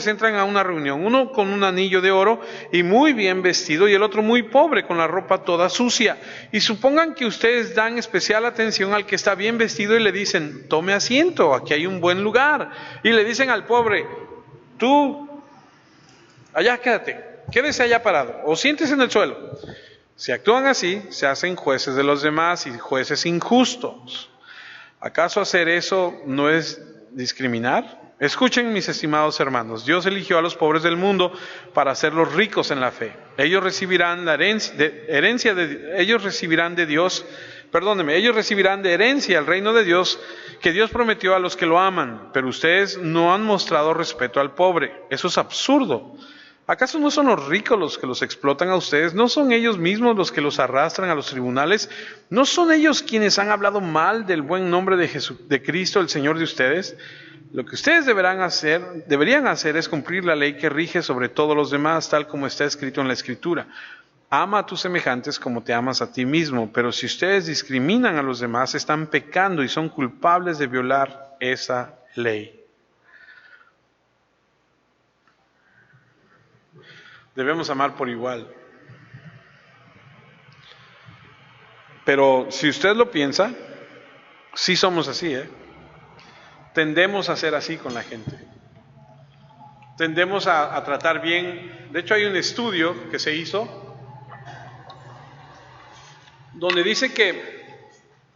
entran a una reunión, uno con un anillo de oro y muy bien vestido, y el otro muy pobre con la ropa toda sucia. Y supongan que ustedes dan especial atención al que está bien vestido y le dicen, tome asiento, aquí hay un buen lugar. Y le dicen al pobre, tú, allá quédese allá parado, o siéntese en el suelo. Si actúan así, se hacen jueces de los demás y jueces injustos. ¿Acaso hacer eso no es discriminar? Escuchen, mis estimados hermanos, Dios eligió a los pobres del mundo para hacerlos ricos en la fe. Ellos recibirán de herencia el reino de Dios que Dios prometió a los que lo aman. Pero ustedes no han mostrado respeto al pobre. Eso es absurdo. ¿Acaso no son los ricos los que los explotan a ustedes? ¿No son ellos mismos los que los arrastran a los tribunales? ¿No son ellos quienes han hablado mal del buen nombre de Cristo, el Señor de ustedes? Lo que ustedes deberían hacer es cumplir la ley que rige sobre todos los demás, tal como está escrito en la Escritura. Ama a tus semejantes como te amas a ti mismo. Pero si ustedes discriminan a los demás, están pecando y son culpables de violar esa ley. Debemos amar por igual. Pero si usted lo piensa, sí somos así, Tendemos a ser así con la gente. Tendemos a tratar bien. De hecho, hay un estudio que se hizo donde dice que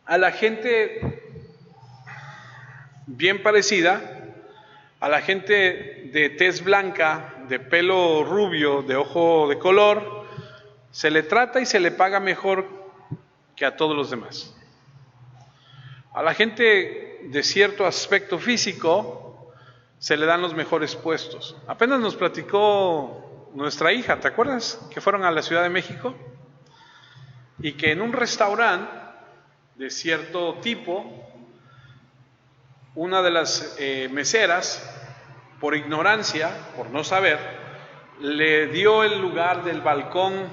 a la gente bien parecida, a la gente de tez blanca, de pelo rubio, de ojo de color, se le trata y se le paga mejor que a todos los demás. A la gente de cierto aspecto físico se le dan los mejores puestos. Apenas nos platicó nuestra hija, ¿te acuerdas? Que fueron a la Ciudad de México y que en un restaurante de cierto tipo, una de las meseras, por ignorancia, por no saber, le dio el lugar del balcón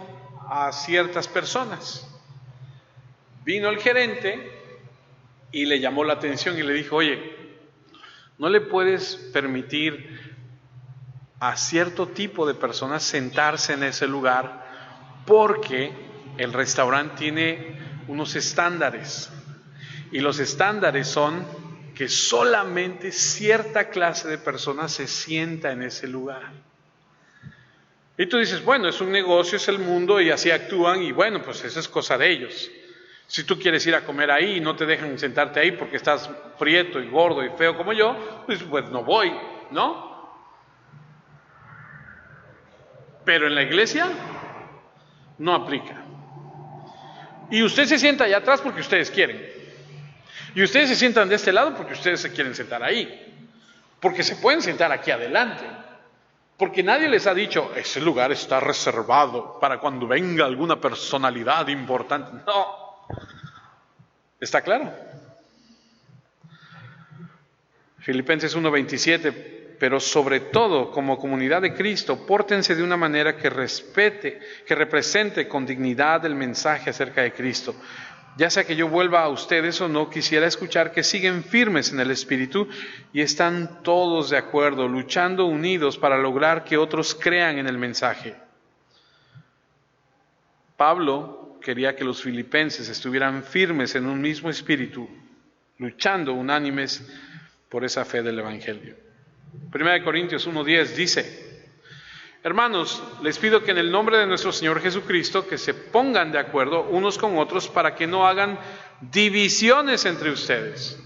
a ciertas personas. Vino el gerente y le llamó la atención y le dijo, oye, ¿no le puedes permitir a cierto tipo de personas sentarse en ese lugar? Porque el restaurante tiene unos estándares y los estándares son que solamente cierta clase de personas se sienta en ese lugar. Y tú dices, bueno, es un negocio, es el mundo y así actúan y bueno, pues esa es cosa de ellos. Si tú quieres ir a comer ahí y no te dejan sentarte ahí porque estás prieto y gordo y feo como yo, pues no voy, ¿no? Pero en la iglesia no aplica. Y usted se sienta allá atrás porque ustedes quieren. Y ustedes se sientan de este lado porque ustedes se quieren sentar ahí. Porque se pueden sentar aquí adelante. Porque nadie les ha dicho, ese lugar está reservado para cuando venga alguna personalidad importante. No. ¿Está claro? Filipenses 1:27. pero sobre todo como comunidad de Cristo, pórtense de una manera que respete, que represente con dignidad el mensaje acerca de Cristo. Ya sea que yo vuelva a ustedes o no, quisiera escuchar que siguen firmes en el Espíritu y están todos de acuerdo, luchando unidos para lograr que otros crean en el mensaje. Pablo quería que los filipenses estuvieran firmes en un mismo espíritu, luchando unánimes por esa fe del Evangelio. 1 Corintios 1:10 dice: hermanos, les pido que en el nombre de nuestro Señor Jesucristo, que se pongan de acuerdo unos con otros para que no hagan divisiones entre ustedes.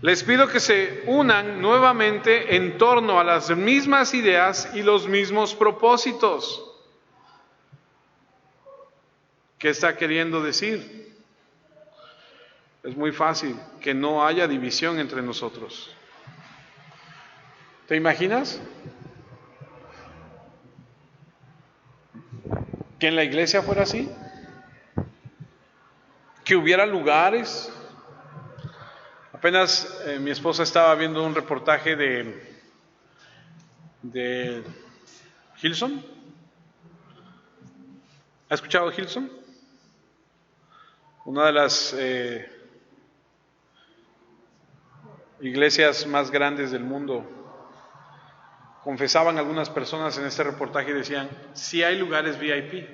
Les pido que se unan nuevamente en torno a las mismas ideas y los mismos propósitos. ¿Qué está queriendo decir? Es muy fácil, que no haya división entre nosotros. ¿Te imaginas? Que en la iglesia fuera así, que hubiera lugares. Apenas mi esposa estaba viendo un reportaje de Hillsong. ¿Ha escuchado Hillsong? Una de las iglesias más grandes del mundo. Confesaban algunas personas en este reportaje y decían: sí hay lugares VIP,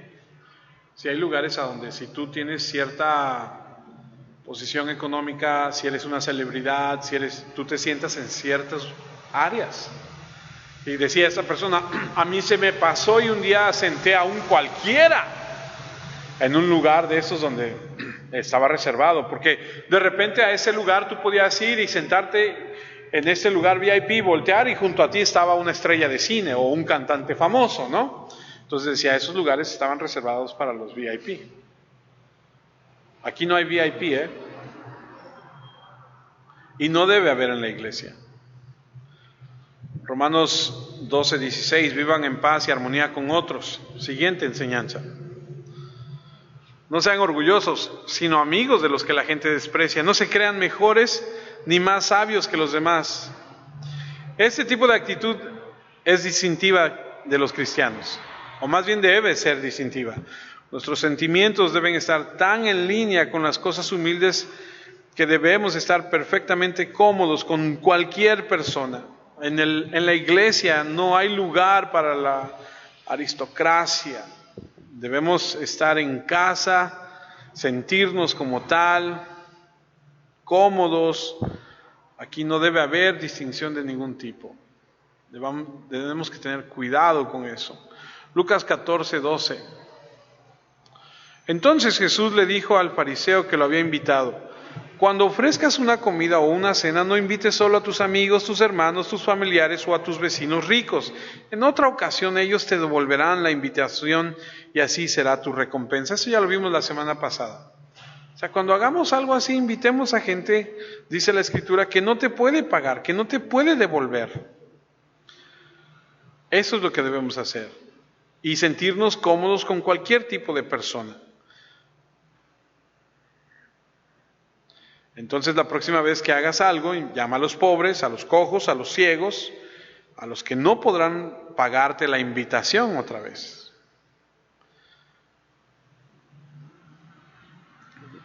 sí hay lugares a donde si tú tienes cierta posición económica, si eres una celebridad, tú te sientas en ciertas áreas. Y decía esta persona: a mí se me pasó y un día senté a un cualquiera en un lugar de esos donde estaba reservado, porque de repente a ese lugar tú podías ir y sentarte en este lugar VIP, voltear y junto a ti estaba una estrella de cine o un cantante famoso, ¿no? Entonces decía, esos lugares estaban reservados para los VIP. Aquí no hay VIP, ¿eh? Y no debe haber en la iglesia. Romanos 12:16, vivan en paz y armonía con otros. Siguiente enseñanza. No sean orgullosos, sino amigos de los que la gente desprecia. No se crean mejores ni más sabios que los demás. Este tipo de actitud es distintiva de los cristianos, o más bien debe ser distintiva. Nuestros sentimientos deben estar tan en línea con las cosas humildes que debemos estar perfectamente cómodos con cualquier persona. En la iglesia no hay lugar para la aristocracia. Debemos estar en casa, sentirnos como tal, cómodos. Aquí no debe haber distinción de ningún tipo. Tenemos que tener cuidado con eso. Lucas 14:12. Entonces Jesús le dijo al fariseo que lo había invitado: cuando ofrezcas una comida o una cena, no invites solo a tus amigos, tus hermanos, tus familiares o a tus vecinos ricos. En otra ocasión ellos te devolverán la invitación y así será tu recompensa. Eso ya lo vimos la semana pasada. O sea, cuando hagamos algo así, invitemos a gente, dice la Escritura, que no te puede pagar, que no te puede devolver. Eso es lo que debemos hacer. Y sentirnos cómodos con cualquier tipo de persona. Entonces la próxima vez que hagas algo, llama a los pobres, a los cojos, a los ciegos, a los que no podrán pagarte la invitación otra vez.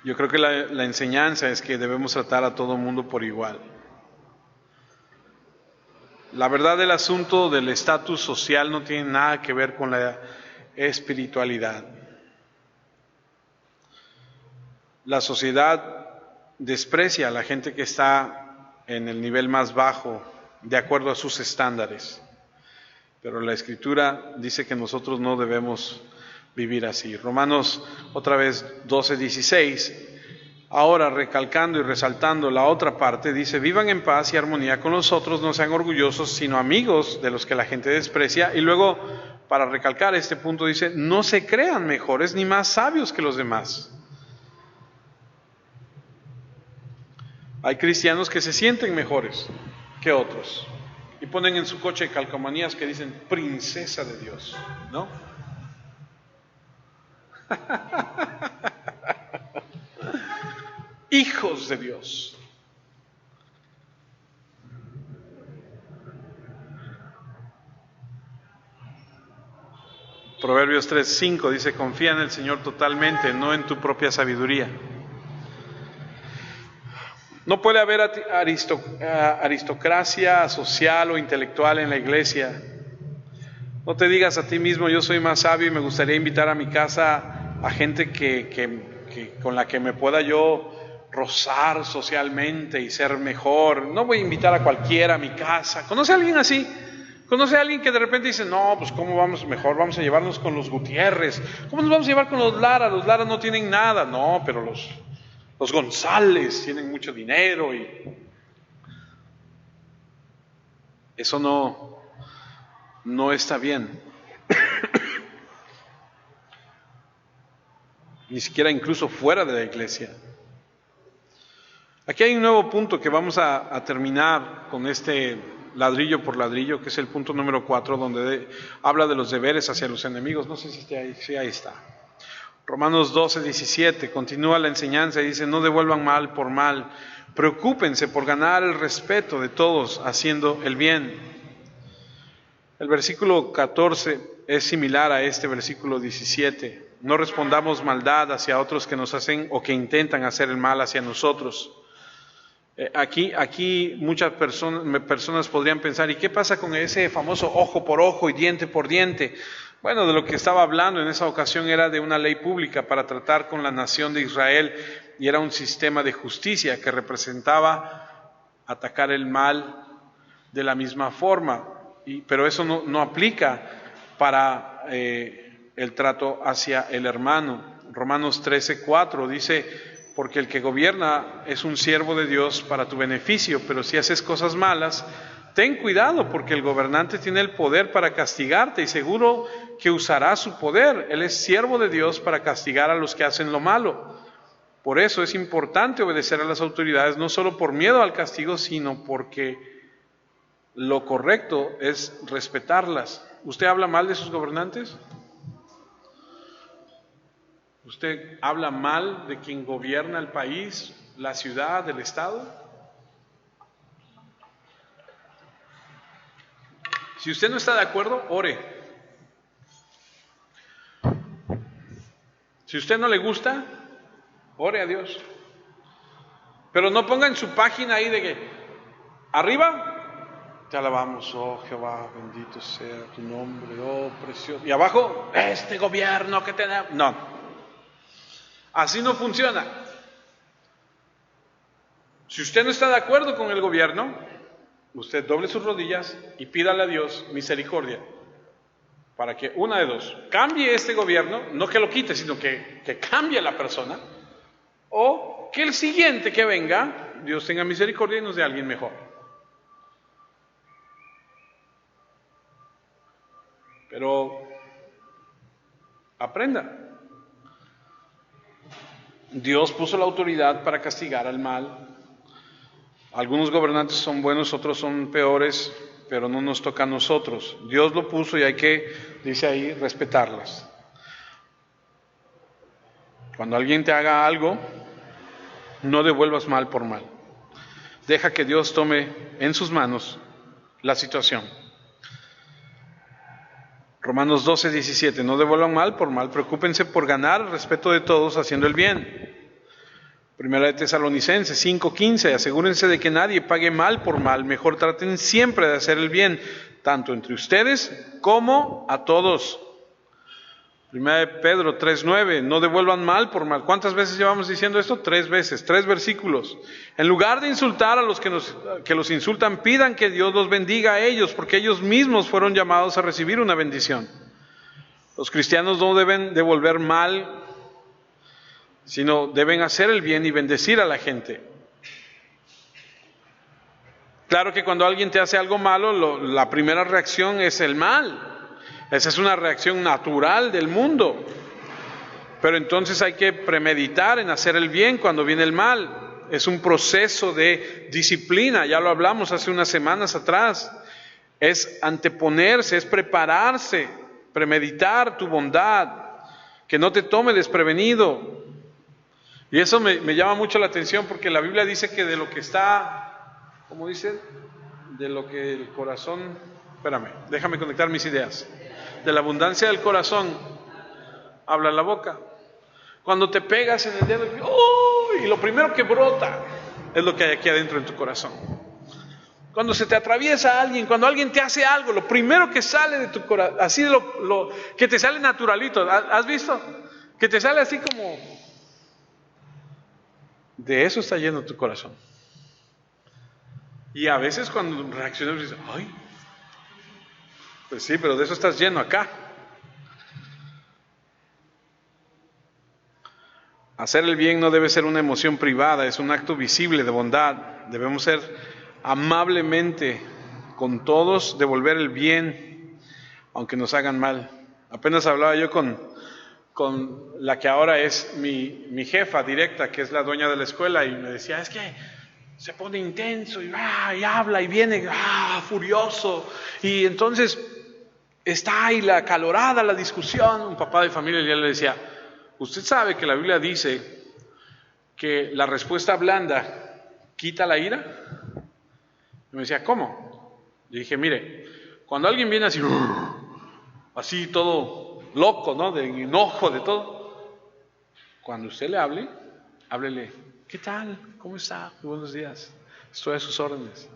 Yo creo que la enseñanza es que debemos tratar a todo mundo por igual. La verdad del asunto del estatus social no tiene nada que ver con la espiritualidad. La sociedad desprecia a la gente que está en el nivel más bajo de acuerdo a sus estándares. Pero la Escritura dice que nosotros no debemos vivir así. Romanos, otra vez, 12:16. Ahora, recalcando y resaltando la otra parte, dice: vivan en paz y armonía con los otros, no sean orgullosos, sino amigos de los que la gente desprecia. Y luego, para recalcar este punto, dice: no se crean mejores ni más sabios que los demás. Hay cristianos que se sienten mejores que otros y ponen en su coche calcomanías que dicen princesa de Dios, ¿no? Hijos de Dios. Proverbios 3:5 dice: confía en el Señor totalmente, no en tu propia sabiduría. No puede haber aristocracia social o intelectual en la iglesia. No te digas a ti mismo: yo soy más sabio y me gustaría invitar a mi casa a gente con la que me pueda yo rozar socialmente y ser mejor. No voy a invitar a cualquiera a mi casa. ¿Conoce a alguien así? ¿Conoce a alguien que de repente dice: no, pues cómo vamos, mejor vamos a llevarnos con los Gutiérrez? ¿Cómo nos vamos a llevar con los Lara? Los Lara no tienen nada. No, pero los González tienen mucho dinero. Y eso no está bien. Ni siquiera incluso fuera de la iglesia. Aquí hay un nuevo punto que vamos a terminar con este ladrillo por ladrillo, que es el punto número 4, donde habla de los deberes hacia los enemigos. No sé si está ahí, sí, ahí está. Romanos 12:17, continúa la enseñanza y dice: no devuelvan mal por mal, preocúpense por ganar el respeto de todos haciendo el bien. El versículo 14 es similar a este versículo 17. No respondamos maldad hacia otros que nos hacen o que intentan hacer el mal hacia nosotros. Aquí muchas personas podrían pensar: ¿y qué pasa con ese famoso ojo por ojo y diente por diente? Bueno, de lo que estaba hablando en esa ocasión era de una ley pública para tratar con la nación de Israel, y era un sistema de justicia que representaba atacar el mal de la misma forma. Pero eso no aplica para el trato hacia el hermano. Romanos 13:4 dice: porque el que gobierna es un siervo de Dios para tu beneficio, pero si haces cosas malas, ten cuidado, porque el gobernante tiene el poder para castigarte y seguro que usará su poder. Él es siervo de Dios para castigar a los que hacen lo malo. Por eso es importante obedecer a las autoridades, no solo por miedo al castigo, sino porque lo correcto es respetarlas. ¿Usted habla mal de sus gobernantes? ¿Usted habla mal de quien gobierna el país, la ciudad, el estado? Si usted no está de acuerdo, ore. Si usted no le gusta, ore a Dios. Pero no ponga en su página ahí de que arriba te alabamos, oh Jehová, bendito sea tu nombre, oh precioso. Y abajo, este gobierno que tenemos. No. Así no funciona. Si usted no está de acuerdo con el gobierno, usted doble sus rodillas y pídale a Dios misericordia para que una de dos: cambie este gobierno, no que lo quite, sino que cambie la persona, o que el siguiente que venga, Dios tenga misericordia y nos dé a alguien mejor. Pero aprenda. Dios puso la autoridad para castigar al mal. Algunos gobernantes son buenos, otros son peores, pero no nos toca a nosotros. Dios lo puso y hay que, dice ahí, respetarlas. Cuando alguien te haga algo, no devuelvas mal por mal. Deja que Dios tome en sus manos la situación. Romanos 12:17, no devuelvan mal por mal, preocúpense por ganar el respeto de todos haciendo el bien. Primera de Tesalonicenses 5:15, asegúrense de que nadie pague mal por mal, mejor traten siempre de hacer el bien, tanto entre ustedes como a todos. Primera de Pedro 3:9, no devuelvan mal por mal. ¿Cuántas veces llevamos diciendo esto? 3 veces, 3 versículos. En lugar de insultar a los que los insultan, pidan que Dios los bendiga a ellos, porque ellos mismos fueron llamados a recibir una bendición. Los cristianos no deben devolver mal, sino deben hacer el bien y bendecir a la gente. Claro que cuando alguien te hace algo malo, la primera reacción es el mal. Esa es una reacción natural del mundo. Pero entonces hay que premeditar en hacer el bien cuando viene el mal. Es un proceso de disciplina, ya lo hablamos hace unas semanas atrás. Es anteponerse, es prepararse, premeditar tu bondad, que no te tome desprevenido. Y eso me llama mucho la atención, porque la Biblia dice que de lo que está, ¿cómo dice? De lo que el corazón, espérame, déjame conectar mis ideas. De la abundancia del corazón habla la boca. Cuando te pegas en el dedo, ¡oh!, y lo primero que brota es lo que hay aquí adentro en tu corazón. Cuando se te atraviesa alguien, cuando alguien te hace algo, lo primero que sale de tu corazón, así que te sale naturalito, ¿has visto? Que te sale así como, de eso está lleno tu corazón. Y a veces cuando reaccionamos dices, ¡ay! Pues sí, pero de eso estás lleno acá. Hacer el bien no debe ser una emoción privada, es un acto visible de bondad. Debemos ser amablemente con todos, devolver el bien, aunque nos hagan mal. Apenas hablaba yo con la que ahora es mi jefa directa, que es la dueña de la escuela, y me decía, es que se pone intenso y habla y viene furioso, y entonces está ahí la acalorada la discusión. Un papá de familia ya le decía, usted sabe que la Biblia dice que la respuesta blanda quita la ira. Y me decía, ¿cómo? Le dije, mire, cuando alguien viene así todo loco, ¿no? De enojo, de todo, cuando usted le hable, háblele, ¿qué tal? ¿Cómo está? Muy buenos días, estoy a sus órdenes.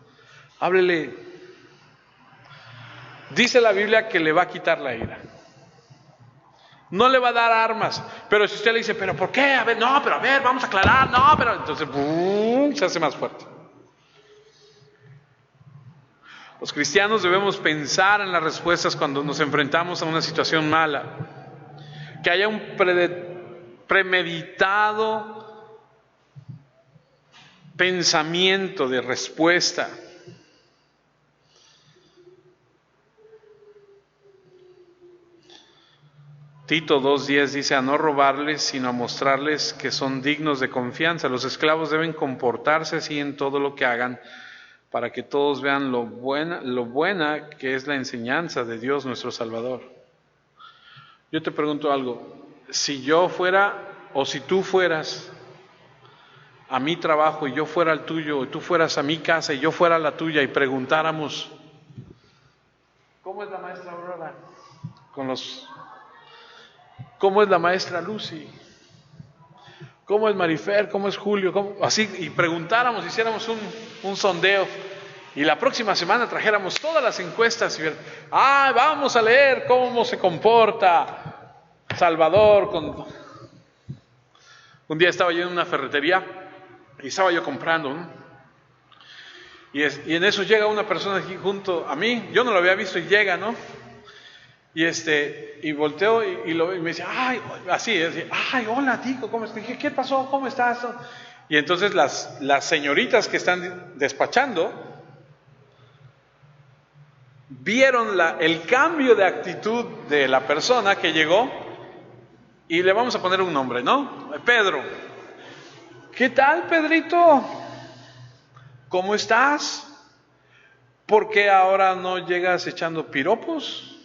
Háblele. Dice la Biblia que le va a quitar la ira. No le va a dar armas. Pero si usted le dice, ¿pero por qué? A ver, no, pero a ver, vamos a aclarar. No, pero entonces se hace más fuerte. Los cristianos debemos pensar en las respuestas cuando nos enfrentamos a una situación mala. Que haya un premeditado pensamiento de respuesta. Tito 2:10 dice, a no robarles, sino a mostrarles que son dignos de confianza. Los esclavos deben comportarse así en todo lo que hagan, para que todos vean lo buena que es la enseñanza de Dios nuestro Salvador. Yo te pregunto algo, si yo fuera, o si tú fueras a mi trabajo y yo fuera al tuyo, y tú fueras a mi casa y yo fuera a la tuya, y preguntáramos, ¿cómo es la maestra Aurora? ¿Cómo es la maestra Lucy? ¿Cómo es Marifer? ¿Cómo es Julio? Así, y preguntáramos, hiciéramos un sondeo, y la próxima semana trajéramos todas las encuestas y vamos a leer cómo se comporta Salvador. Un día estaba yo en una ferretería y estaba yo comprando, ¿no? Y en eso llega una persona aquí junto a mí, yo no lo había visto, y llega, ¿no? Y volteo y me dice, hola Tico, ¿cómo estás? ¿Qué pasó? ¿Cómo estás? Y entonces las señoritas que están despachando vieron el cambio de actitud de la persona que llegó, y le vamos a poner un nombre, ¿no? Pedro. ¿Qué tal, Pedrito? ¿Cómo estás? ¿Por qué ahora no llegas echando piropos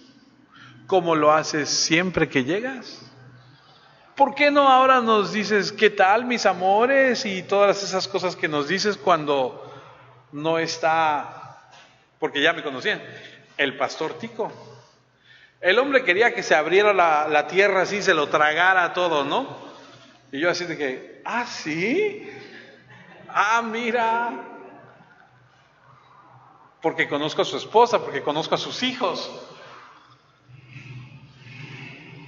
como lo haces siempre que llegas? ¿Por qué no ahora nos dices qué tal, mis amores? Y todas esas cosas que nos dices cuando no está, porque ya me conocían, el pastor Tico. El hombre quería que se abriera la tierra así, se lo tragara todo, ¿no? Y yo así de que, ¿sí? Mira. Porque conozco a su esposa, porque conozco a sus hijos.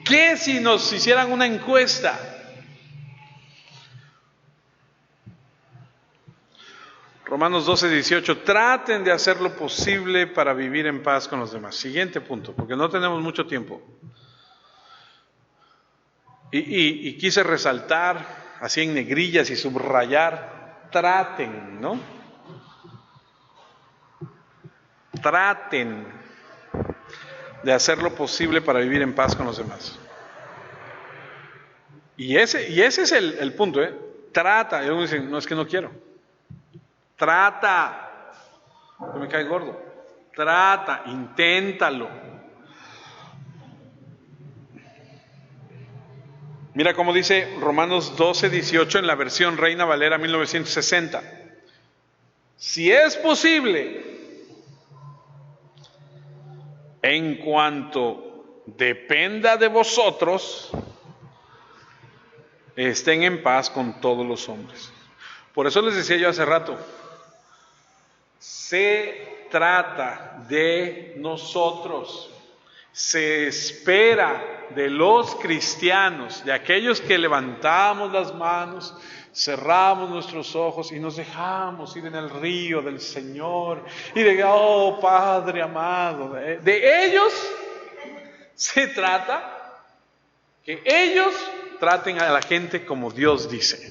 ¿Qué si nos hicieran una encuesta? Romanos 12:18, traten de hacer lo posible para vivir en paz con los demás. Siguiente punto, porque no tenemos mucho tiempo. Y quise resaltar, así en negrillas y subrayar, traten, ¿no? Traten de hacer lo posible para vivir en paz con los demás. Y ese es el punto, ¿eh? Trata. Y algunos dicen, no, es que no quiero. Trata. No me cae gordo. Trata, inténtalo. Mira cómo dice Romanos 12:18 en la versión Reina Valera 1960. Si es posible, en cuanto dependa de vosotros, estén en paz con todos los hombres. Por eso les decía yo hace rato, se trata de nosotros, se espera de los cristianos, de aquellos que levantamos las manos, cerramos nuestros ojos y nos dejamos ir en el río del Señor y de, oh Padre amado, de ellos se trata, que ellos traten a la gente como Dios dice.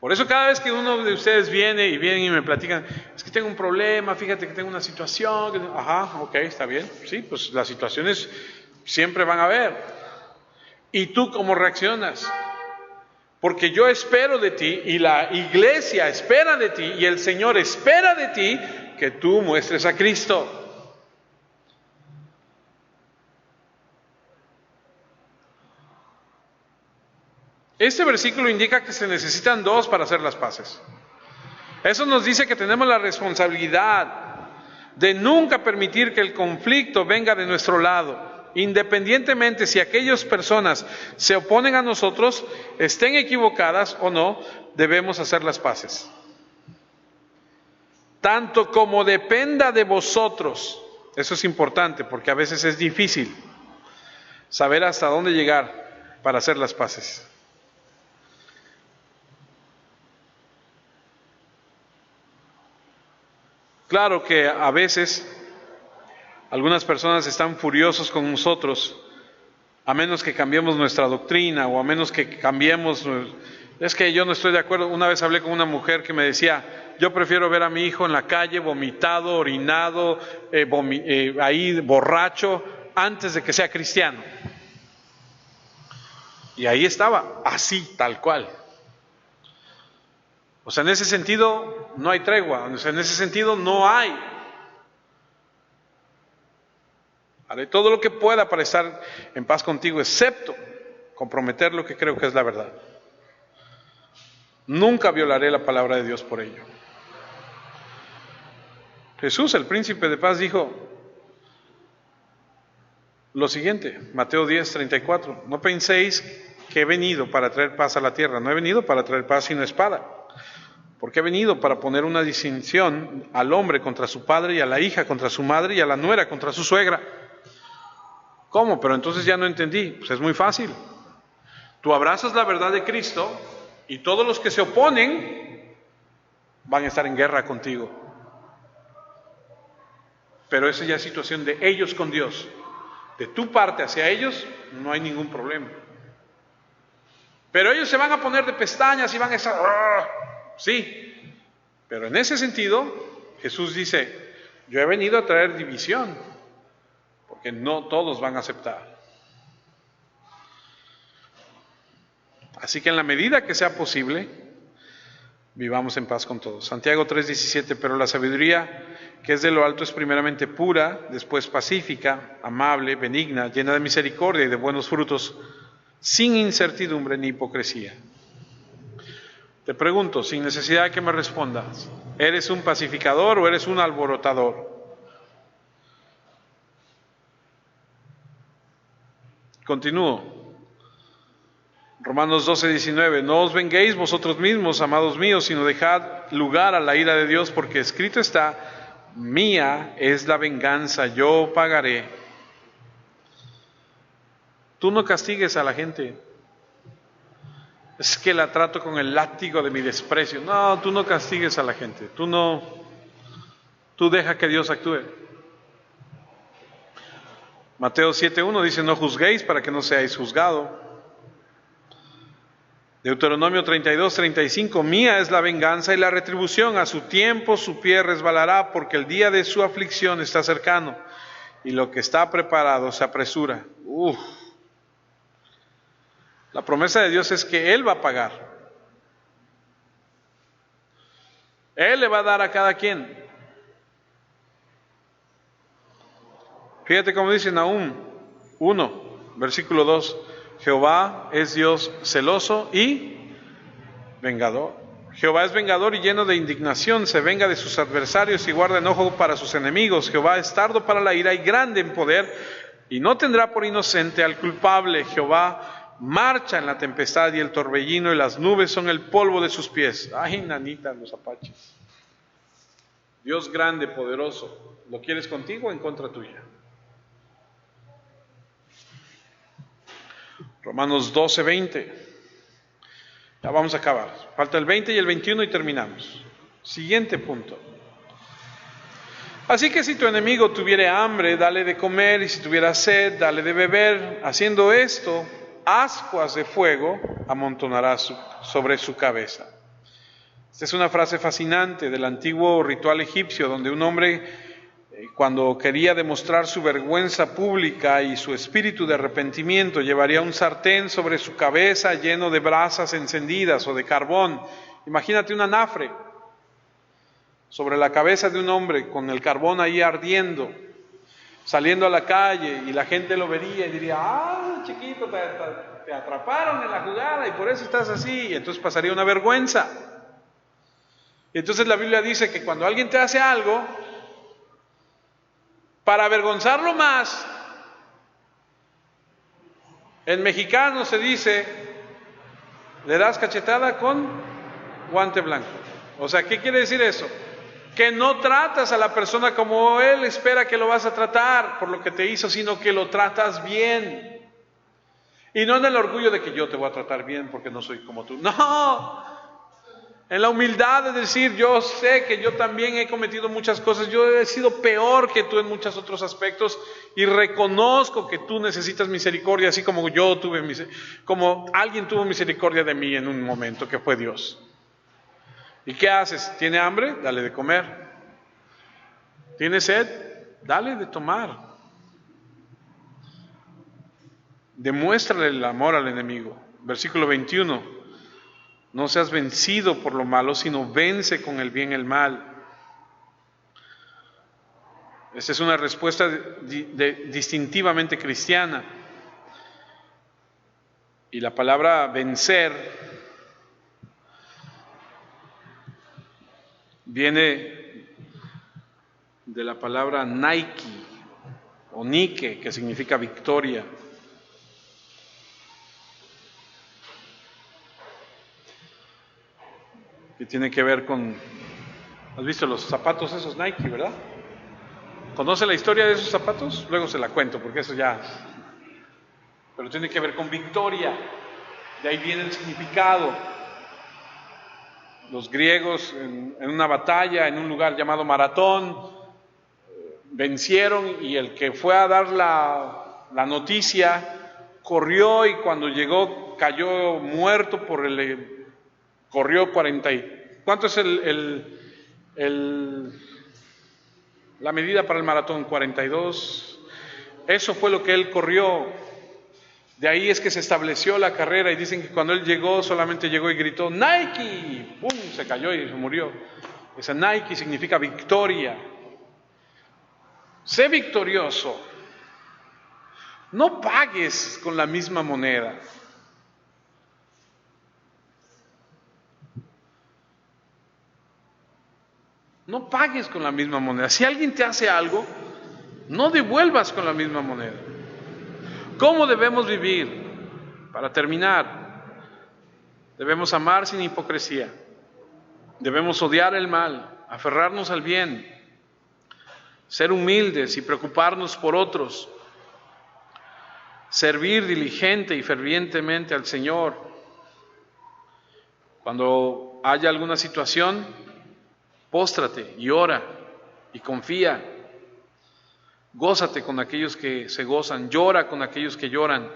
Por eso cada vez que uno de ustedes vienen y me platican, es que tengo un problema, fíjate que tengo una situación, ajá, ok, está bien, sí, pues las situaciones siempre van a haber. ¿Y tú cómo reaccionas? Porque yo espero de ti y la iglesia espera de ti y el Señor espera de ti que tú muestres a Cristo. Este versículo indica que se necesitan dos para hacer las paces. Eso nos dice que tenemos la responsabilidad de nunca permitir que el conflicto venga de nuestro lado, independientemente si aquellas personas se oponen a nosotros, estén equivocadas o no, debemos hacer las paces. Tanto como dependa de vosotros, eso es importante porque a veces es difícil saber hasta dónde llegar para hacer las paces. Claro que a veces algunas personas están furiosos con nosotros, a menos que cambiemos nuestra doctrina o a menos que cambiemos. Es que yo no estoy de acuerdo. Una vez hablé con una mujer que me decía, yo prefiero ver a mi hijo en la calle vomitado, orinado, ahí borracho, antes de que sea cristiano. Y ahí estaba, así, tal cual. O sea, en ese sentido no hay tregua, o sea, en ese sentido no hay. Haré todo lo que pueda para estar en paz contigo, excepto comprometer lo que creo que es la verdad. Nunca violaré la palabra de Dios por ello. Jesús, el príncipe de paz, dijo lo siguiente, Mateo 10:34, no penséis que he venido para traer paz a la tierra, no he venido para traer paz sino espada. Porque he venido para poner una distinción al hombre contra su padre y a la hija contra su madre y a la nuera contra su suegra. ¿Cómo? Pero entonces ya no entendí. Pues es muy fácil. Tú abrazas la verdad de Cristo y todos los que se oponen van a estar en guerra contigo. Pero esa ya es situación de ellos con Dios. De tu parte hacia ellos no hay ningún problema. Pero ellos se van a poner de pestañas y van a estar... Sí, pero en ese sentido Jesús dice, yo he venido a traer división, porque no todos van a aceptar. Así que en la medida que sea posible, vivamos en paz con todos. Santiago 3:17, pero la sabiduría que es de lo alto es primeramente pura, después pacífica, amable, benigna, llena de misericordia y de buenos frutos, sin incertidumbre ni hipocresía. Te pregunto, sin necesidad de que me respondas, ¿eres un pacificador o eres un alborotador? Continúo. Romanos 12:19, no os venguéis vosotros mismos, amados míos, sino dejad lugar a la ira de Dios, porque escrito está, mía es la venganza, yo pagaré. Tú no castigues a la gente. Es que la trato con el látigo de mi desprecio. No, tú no castigues a la gente. Tú deja que Dios actúe. Mateo 7:1 dice, no juzguéis para que no seáis juzgados. Deuteronomio 32:35, mía es la venganza y la retribución, a su tiempo su pie resbalará, porque el día de su aflicción está cercano, y lo que está preparado se apresura. La promesa de Dios es que Él va a pagar. Él le va a dar a cada quien. Fíjate cómo dice Nahum 1, versículo 2. Jehová es Dios celoso y vengador. Jehová es vengador y lleno de indignación, se venga de sus adversarios y guarda enojo para sus enemigos. Jehová es tardo para la ira y grande en poder, y no tendrá por inocente al culpable. Jehová marcha en la tempestad y el torbellino, y las nubes son el polvo de sus pies. Ay, nanita, los apaches. Dios grande, poderoso, ¿lo quieres contigo o en contra tuya? Romanos 12, 20. Ya vamos a acabar. Falta el 20 y el 21 y terminamos. Siguiente punto. Así que si tu enemigo tuviere hambre, dale de comer, y si tuviera sed, dale de beber. Haciendo esto, ascuas de fuego amontonarás sobre su cabeza. Esta es una frase fascinante del antiguo ritual egipcio, donde un hombre, cuando quería demostrar su vergüenza pública y su espíritu de arrepentimiento, llevaría un sartén sobre su cabeza lleno de brasas encendidas o de carbón. Imagínate un anafre sobre la cabeza de un hombre con el carbón ahí ardiendo, saliendo a la calle, y la gente lo vería y diría: ah, chiquito, te atraparon en la jugada y por eso estás así. Y entonces pasaría una vergüenza. Y entonces la Biblia dice que cuando alguien te hace algo, para avergonzarlo más, en mexicano se dice: le das cachetada con guante blanco. O sea, ¿qué quiere decir eso? Que no tratas a la persona como él espera que lo vas a tratar por lo que te hizo, sino que lo tratas bien. Y no en el orgullo de que yo te voy a tratar bien porque no soy como tú. No. En la humildad de decir: yo sé que yo también he cometido muchas cosas, yo he sido peor que tú en muchos otros aspectos, y reconozco que tú necesitas misericordia, así como como alguien tuvo misericordia de mí en un momento, que fue Dios. ¿Y qué haces? ¿Tiene hambre? Dale de comer. ¿Tiene sed? Dale de tomar. Demuéstrale el amor al enemigo. Versículo 21. No seas vencido por lo malo, sino vence con el bien el mal. Esta es una respuesta distintivamente cristiana. Y la palabra vencer viene de la palabra Nike o Nike, que significa victoria. Que tiene que ver con, ¿has visto los zapatos esos Nike, verdad? ¿Conoce la historia de esos zapatos? Luego se la cuento, porque eso ya, pero tiene que ver con victoria. De ahí viene el significado. Los griegos en una batalla, en un lugar llamado Maratón, vencieron, y el que fue a dar la noticia corrió, y cuando llegó cayó muerto corrió 40 ¿cuánto es la medida para el maratón? 42. Eso fue lo que él corrió. De ahí es que se estableció la carrera, y dicen que cuando él llegó, solamente llegó y gritó: Nike, ¡pum!, se cayó y se murió. Esa Nike significa victoria. Sé victorioso. No pagues con la misma moneda. No pagues con la misma moneda. Si alguien te hace algo, no devuelvas con la misma moneda. ¿Cómo debemos vivir? Para terminar, debemos amar sin hipocresía. Debemos odiar el mal, aferrarnos al bien, ser humildes y preocuparnos por otros, servir diligente y fervientemente al Señor. Cuando haya alguna situación, póstrate y ora y confía. Gózate con aquellos que se gozan, llora con aquellos que lloran.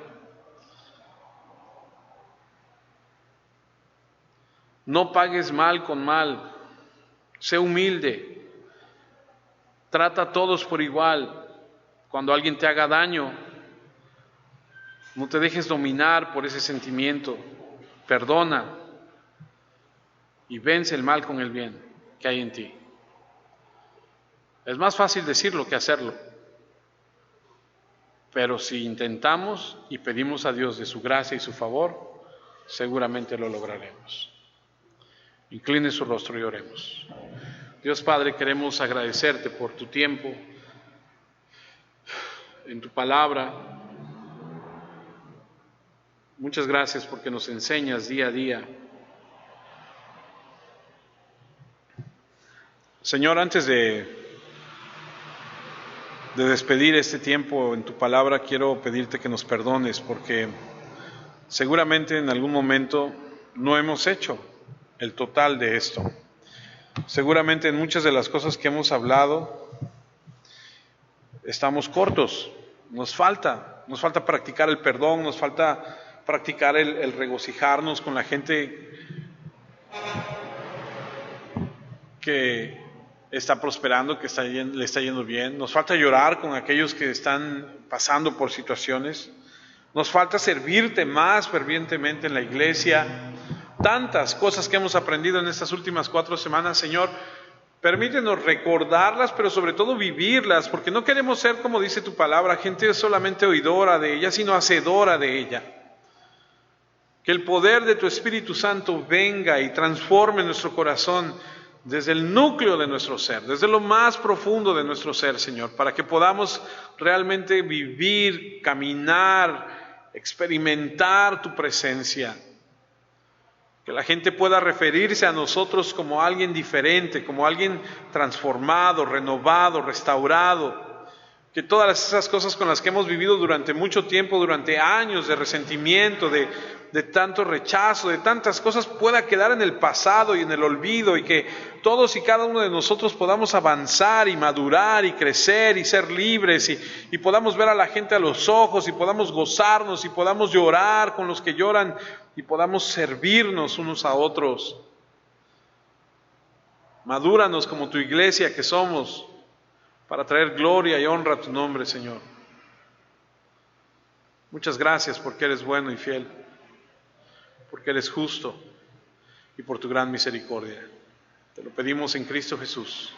No pagues mal con mal. Sé humilde. Trata a todos por igual. Cuando alguien te haga daño, no te dejes dominar por ese sentimiento. Perdona y vence el mal con el bien que hay en ti. Es más fácil decirlo que hacerlo. Pero si intentamos y pedimos a Dios de su gracia y su favor, seguramente lo lograremos. Incline su rostro y oremos. Dios Padre, queremos agradecerte por tu tiempo en tu palabra. Muchas gracias porque nos enseñas día a día. Señor, antes de despedir este tiempo en tu palabra, quiero pedirte que nos perdones porque seguramente en algún momento no hemos hecho el total de esto. Seguramente en muchas de las cosas que hemos hablado estamos cortos, nos falta practicar el perdón, nos falta practicar el regocijarnos con la gente que está prosperando, que le está yendo bien, nos falta llorar con aquellos que están pasando por situaciones, nos falta servirte más fervientemente en la iglesia. Tantas cosas que hemos aprendido en estas últimas 4 semanas, Señor, permítenos recordarlas, pero sobre todo vivirlas, porque no queremos ser, como dice tu palabra, gente solamente oidora de ella, sino hacedora de ella. Que el poder de tu Espíritu Santo venga y transforme nuestro corazón desde el núcleo de nuestro ser, desde lo más profundo de nuestro ser, Señor, para que podamos realmente vivir, caminar, experimentar tu presencia. Que la gente pueda referirse a nosotros como alguien diferente, como alguien transformado, renovado, restaurado. Que todas esas cosas con las que hemos vivido durante mucho tiempo, durante años de resentimiento, de tanto rechazo, de tantas cosas, pueda quedar en el pasado y en el olvido, y que todos y cada uno de nosotros podamos avanzar y madurar y crecer y ser libres, y podamos ver a la gente a los ojos, y podamos gozarnos, y podamos llorar con los que lloran, y podamos servirnos unos a otros. Madúranos como tu iglesia que somos, para traer gloria y honra a tu nombre, Señor. Muchas gracias porque eres bueno y fiel, porque eres justo y por tu gran misericordia. Te lo pedimos en Cristo Jesús.